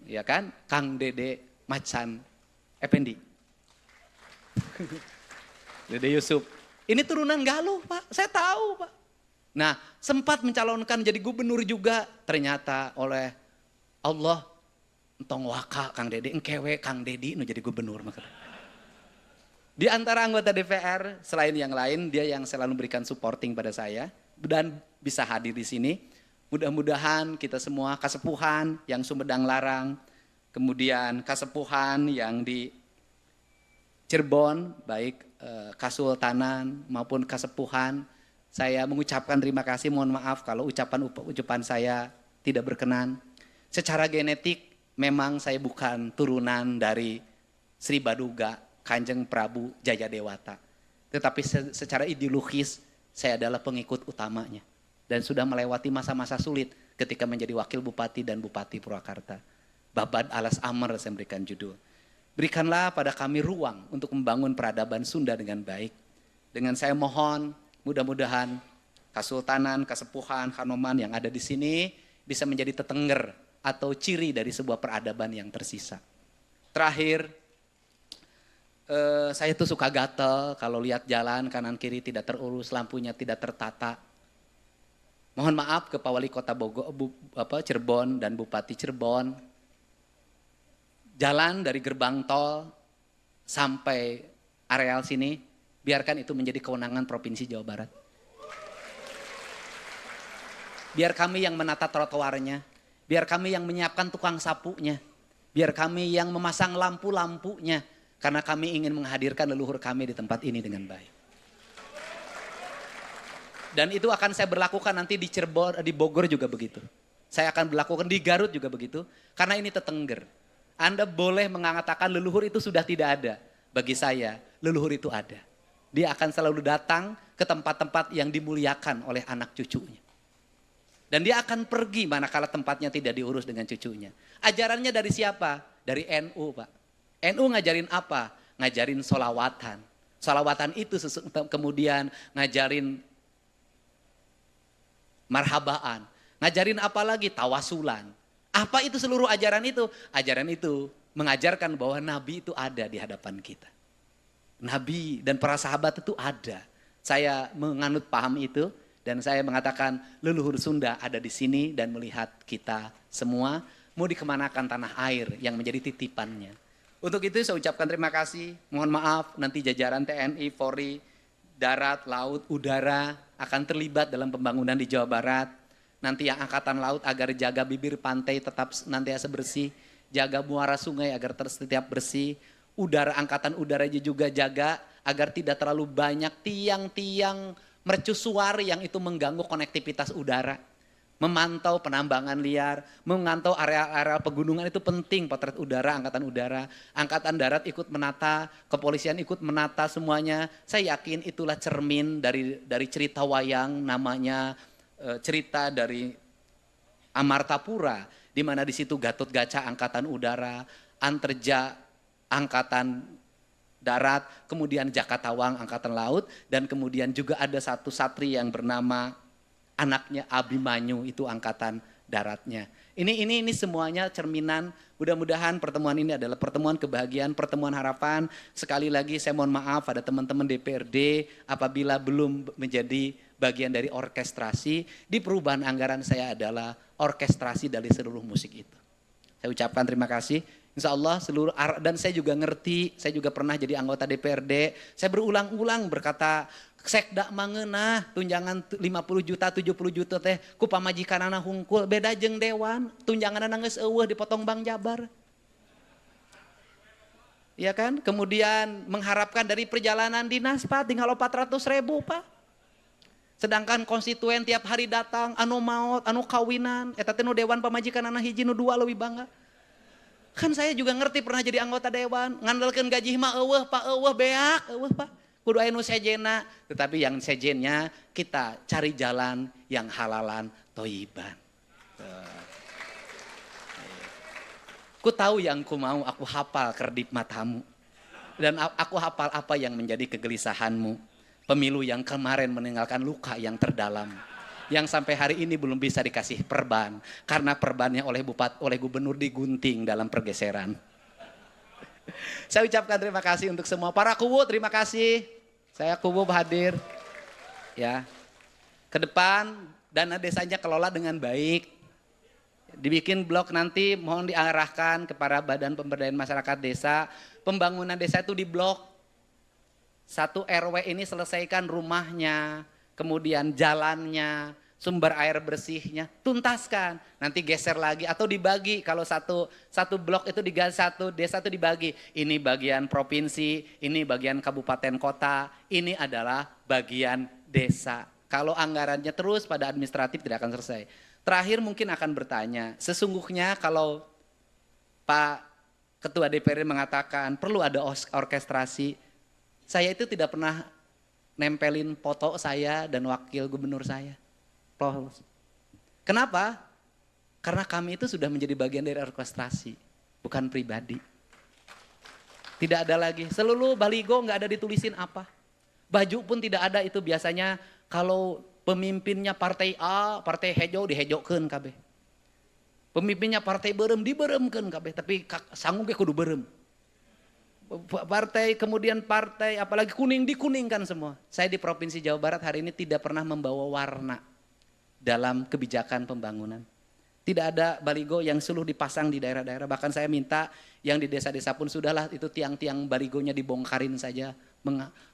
Ya kan? Kang Dede Macan Effendi. Dede Yusuf. Ini turunan Galuh Pak, saya tahu Pak. Nah sempat mencalonkan jadi gubernur juga. Ternyata oleh Allah, entong waka Kang Dede, engkewe Kang Dedi nu jadi gubernur. Di antara anggota DPR, selain yang lain, dia yang selalu memberikan supporting pada saya. Dan bisa hadir di sini. Mudah-mudahan kita semua kasepuhan yang Sumedang Larang. Kemudian kasepuhan yang di Cirebon, baik Kasultanan maupun Kasepuhan, saya mengucapkan terima kasih, mohon maaf kalau ucapan saya tidak berkenan. Secara genetik memang saya bukan turunan dari Sri Baduga, Kanjeng Prabu Jayadewata. Tetapi secara ideologis saya adalah pengikut utamanya. Dan sudah melewati masa-masa sulit ketika menjadi wakil bupati dan bupati Purwakarta. Babad Alas Amr saya berikan judul. Berikanlah pada kami ruang untuk membangun peradaban Sunda dengan baik. Dengan saya mohon mudah-mudahan Kasultanan, Kasepuhan, Kanoman yang ada di sini bisa menjadi tetenger atau ciri dari sebuah peradaban yang tersisa. Terakhir, saya tuh suka gatel kalau lihat jalan kanan kiri tidak terurus, lampunya tidak tertata. Mohon maaf ke Pak Wali Kota Cirebon dan Bupati Cirebon. Jalan dari gerbang tol sampai areal sini, biarkan itu menjadi kewenangan Provinsi Jawa Barat. Biar kami yang menata trotoarnya, biar kami yang menyiapkan tukang sapunya, biar kami yang memasang lampu-lampunya, karena kami ingin menghadirkan leluhur kami di tempat ini dengan baik. Dan itu akan saya berlakukan nanti di Cirebon, di Bogor juga begitu. Saya akan berlakukan di Garut juga begitu, karena ini tetengger. Anda boleh mengatakan leluhur itu sudah tidak ada. Bagi saya, leluhur itu ada. Dia akan selalu datang ke tempat-tempat yang dimuliakan oleh anak cucunya. Dan dia akan pergi manakala tempatnya tidak diurus dengan cucunya. Ajarannya dari siapa? Dari NU, Pak. NU ngajarin apa? Ngajarin solawatan. Solawatan itu kemudian ngajarin marhabaan. Ngajarin apa lagi? Tawasulan. Apa itu seluruh ajaran itu? Ajaran itu mengajarkan bahwa Nabi itu ada di hadapan kita. Nabi dan para sahabat itu ada. Saya menganut paham itu. Dan saya mengatakan leluhur Sunda ada di sini dan melihat kita semua mau dikemanakan tanah air yang menjadi titipannya. Untuk itu saya ucapkan terima kasih, mohon maaf nanti jajaran TNI, Polri, darat, laut, udara akan terlibat dalam pembangunan di Jawa Barat. Nanti yang angkatan laut agar jaga bibir pantai tetap nantiasa bersih, jaga muara sungai agar setiap bersih. Udara, angkatan udara juga jaga agar tidak terlalu banyak tiang-tiang mercusuar yang itu mengganggu konektivitas udara. Memantau penambangan liar, memantau area-area pegunungan itu penting, potret udara, angkatan darat ikut menata, kepolisian ikut menata semuanya. Saya yakin itulah cermin dari cerita wayang namanya cerita dari Amartapura, di mana di situ Gatot Kaca angkatan udara, Anterja angkatan darat, kemudian Jakatawang angkatan laut, dan kemudian juga ada satu satri yang bernama anaknya Abimanyu, itu angkatan daratnya. Ini semuanya cerminan. Mudah-mudahan pertemuan ini adalah pertemuan kebahagiaan, pertemuan harapan. Sekali lagi saya mohon maaf pada teman-teman DPRD apabila belum menjadi bagian dari orkestrasi. Di perubahan anggaran saya adalah orkestrasi dari seluruh musik itu. Saya ucapkan terima kasih. Insya Allah seluruh, dan saya juga ngerti, saya juga pernah jadi anggota DPRD, saya berulang-ulang berkata, sekda mangeunah tunjangan 50 juta, 70 juta teh, ku pamajikanana hungkul, beda jeung dewan, tunjanganana geus eueuh dipotong Bang Jabar. Ya kan, kemudian mengharapkan dari perjalanan dinas Pak, tinggal 400 ribu Pak. Sedangkan konstituen tiap hari datang, anu maot, anu kawinan, eta teh nu dewan pamajikanana hiji nu dua leuwih bangga. Kan saya juga ngerti pernah jadi anggota dewan, ngandalkeun gaji mah eueuh Pak, eueuh beak, eueuh Pak. Kudu aya nu sejena, tetapi yang sejennya kita cari jalan yang halalan toiban. Ku tahu yang ku mau, aku hafal kerdip matamu. Dan aku hafal apa yang menjadi kegelisahanmu. Pemilu yang kemarin meninggalkan luka yang terdalam. Yang sampai hari ini belum bisa dikasih perban karena perbannya oleh gubernur digunting dalam pergeseran. Saya ucapkan terima kasih untuk semua para kuwu, terima kasih. Saya kuwu hadir. Ya. Ke depan dana desanya kelola dengan baik. Dibikin blok nanti mohon diarahkan kepada Badan Pemberdayaan Masyarakat Desa. Pembangunan desa itu di blok. 1 RW ini selesaikan rumahnya, kemudian jalannya, sumber air bersihnya, tuntaskan. Nanti geser lagi atau dibagi. Kalau satu blok itu satu desa itu dibagi. Ini bagian provinsi, ini bagian kabupaten kota, ini adalah bagian desa. Kalau anggarannya terus pada administratif tidak akan selesai. Terakhir mungkin akan bertanya, sesungguhnya kalau Pak Ketua DPR mengatakan perlu ada orkestrasi, saya itu tidak pernah nempelin foto saya dan wakil gubernur saya. Kenapa? Karena kami itu sudah menjadi bagian dari orkestrasi, bukan pribadi. Tidak ada lagi, seluruh baligo nggak ada ditulisin apa. Baju pun tidak ada, itu biasanya kalau pemimpinnya partai A, partai hejo dihejokeun kabeh. Pemimpinnya partai berem diberemkeun kabeh, tapi sanggup ge kudu berem. Partai kemudian partai apalagi kuning dikuningkan semua. Saya di Provinsi Jawa Barat hari ini tidak pernah membawa warna dalam kebijakan pembangunan. Tidak ada baligo yang suluh dipasang di daerah-daerah. Bahkan saya minta yang di desa-desa pun sudahlah itu tiang-tiang baligonya dibongkarin saja.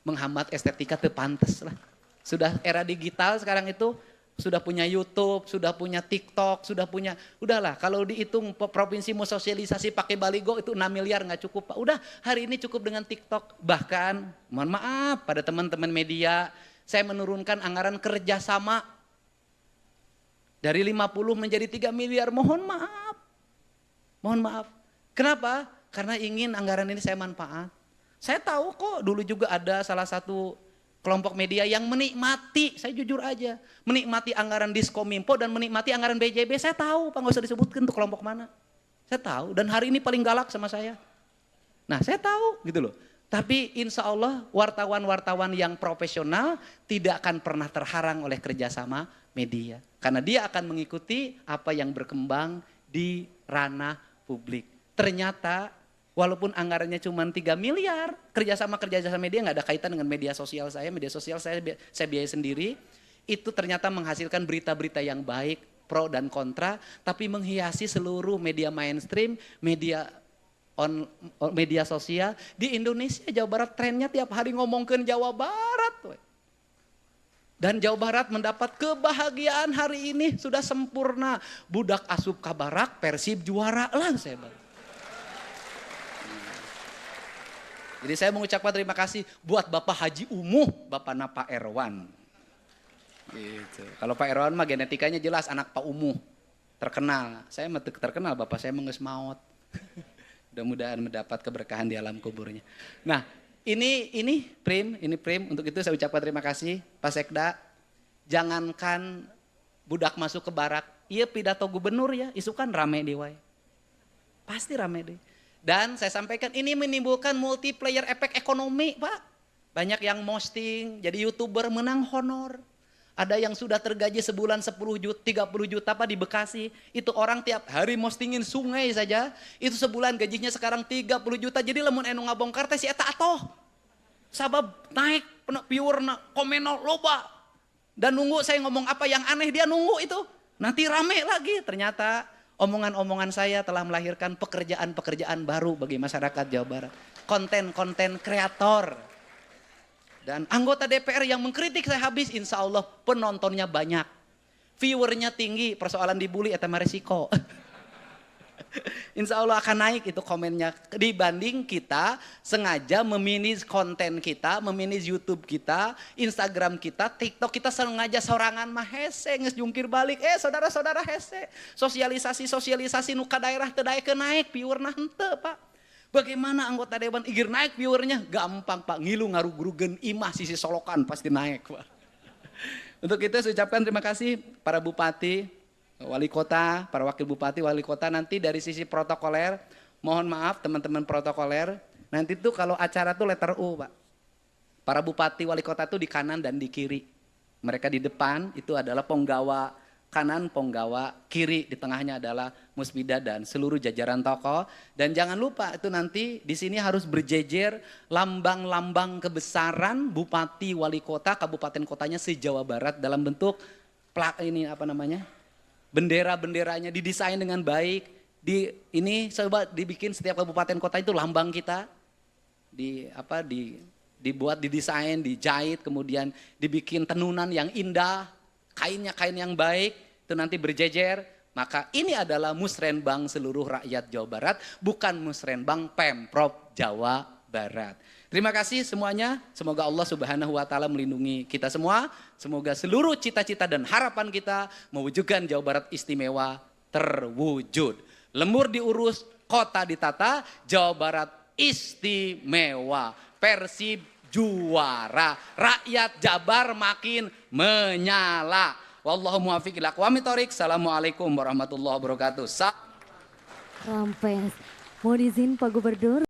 menghambat estetika teu pantes lah. Sudah era digital sekarang itu, sudah punya YouTube, sudah punya TikTok, sudah punya, udahlah kalau dihitung provinsi mau sosialisasi pakai baligo itu 6 miliar nggak cukup Pak. Udah hari ini cukup dengan TikTok. Bahkan mohon maaf pada teman-teman media, saya menurunkan anggaran kerjasama dari 50 menjadi 3 miliar. Mohon maaf. Mohon maaf. Kenapa? Karena ingin anggaran ini saya manfaat. Saya tahu kok dulu juga ada salah satu kelompok media yang menikmati, saya jujur aja, menikmati anggaran Diskominfo dan menikmati anggaran BJB. Saya tahu Pak, nggak usah disebutkan tuh kelompok mana. Saya tahu dan hari ini paling galak sama saya. Nah saya tahu gitu loh. Tapi insya Allah wartawan-wartawan yang profesional tidak akan pernah terharang oleh kerjasama media. Karena dia akan mengikuti apa yang berkembang di ranah publik. Ternyata walaupun anggarannya cuma 3 miliar, kerjasama media nggak ada kaitan dengan media sosial saya biaya sendiri, itu ternyata menghasilkan berita-berita yang baik, pro dan kontra, tapi menghiasi seluruh media mainstream, media sosial di Indonesia. Jawa Barat trennya tiap hari ngomongin Jawa Barat. Dan Jawa Barat mendapat kebahagiaan hari ini sudah sempurna. Budak asup kabarak, Persib juara lah saya bilang. Jadi saya mengucapkan terima kasih buat Bapak Haji Umuh, Bapak Pak Erwan. Gitu. Kalau Pak Erwan mah genetikanya jelas anak Pak Umuh, terkenal. Saya terkenal, Bapak saya mengeus maut. Mudah-mudahan mendapat keberkahan di alam kuburnya. Nah, ini Prim, untuk itu saya ucapkan terima kasih Pak Sekda. Jangankan budak masuk ke barak, iya pidato gubernur ya, isu kan rame di wae. Pasti rame deh. Dan saya sampaikan ini menimbulkan multiplayer efek ekonomi Pak. Banyak yang posting, jadi YouTuber menang honor. Ada yang sudah tergaji sebulan 10 juta, 30 juta Pak di Bekasi. Itu orang tiap hari postingin sungai saja. Itu sebulan gajinya sekarang 30 juta. Jadi lemun enu ngabongkar teh si eta atoh. Sabab naik, pure komenol loba. Dan nunggu saya ngomong apa yang aneh dia nunggu itu. Nanti rame lagi ternyata. Omongan-omongan saya telah melahirkan pekerjaan-pekerjaan baru bagi masyarakat Jawa Barat. Konten-konten kreator. Dan anggota DPR yang mengkritik saya habis, insya Allah penontonnya banyak. Viewernya tinggi, persoalan dibully eta mah resiko. Insya Allah akan naik itu komennya. Dibanding kita sengaja memanage konten kita, memanage YouTube kita, Instagram kita, TikTok kita sengaja sorangan mah hese, nges jungkir balik. Saudara-saudara hese. Sosialisasi nuka daerah teu naik viewerna henteu Pak. Bagaimana anggota dewan igir naik viewernya? Gampang Pak, ngilu ngarug-rugen imah sisi solokan pasti naik Pak. Untuk itu saya ucapkan terima kasih para bupati, wali kota, para wakil bupati, wali kota. Nanti dari sisi protokoler, mohon maaf teman-teman protokoler, nanti tuh kalau acara tuh letter U Pak. Para bupati, wali kota tuh di kanan dan di kiri. Mereka di depan itu adalah penggawa kanan, penggawa kiri, di tengahnya adalah musbida dan seluruh jajaran tokoh. Dan jangan lupa itu nanti di sini harus berjejer lambang-lambang kebesaran bupati, wali kota, kabupaten kotanya se-Jawa Barat dalam bentuk bendera-benderanya didesain dengan baik. Ini coba dibikin setiap kabupaten kota itu lambang kita. Dibuat, didesain, dijahit, kemudian dibikin tenunan yang indah, kainnya kain yang baik, itu nanti berjejer. Maka ini adalah musrenbang seluruh rakyat Jawa Barat, bukan musrenbang Pemprov Jawa Barat. Terima kasih semuanya, semoga Allah Subhanahu wa Ta'ala melindungi kita semua. Semoga seluruh cita-cita dan harapan kita mewujudkan Jawa Barat istimewa terwujud. Lembur diurus, kota ditata, Jawa Barat istimewa. Persib juara, rakyat Jabar makin menyala. Wallahu muwaffiq ila aqwamit thoriq. Assalamualaikum warahmatullahi wabarakatuh. Rampes. Mohon izin Pak Gubernur.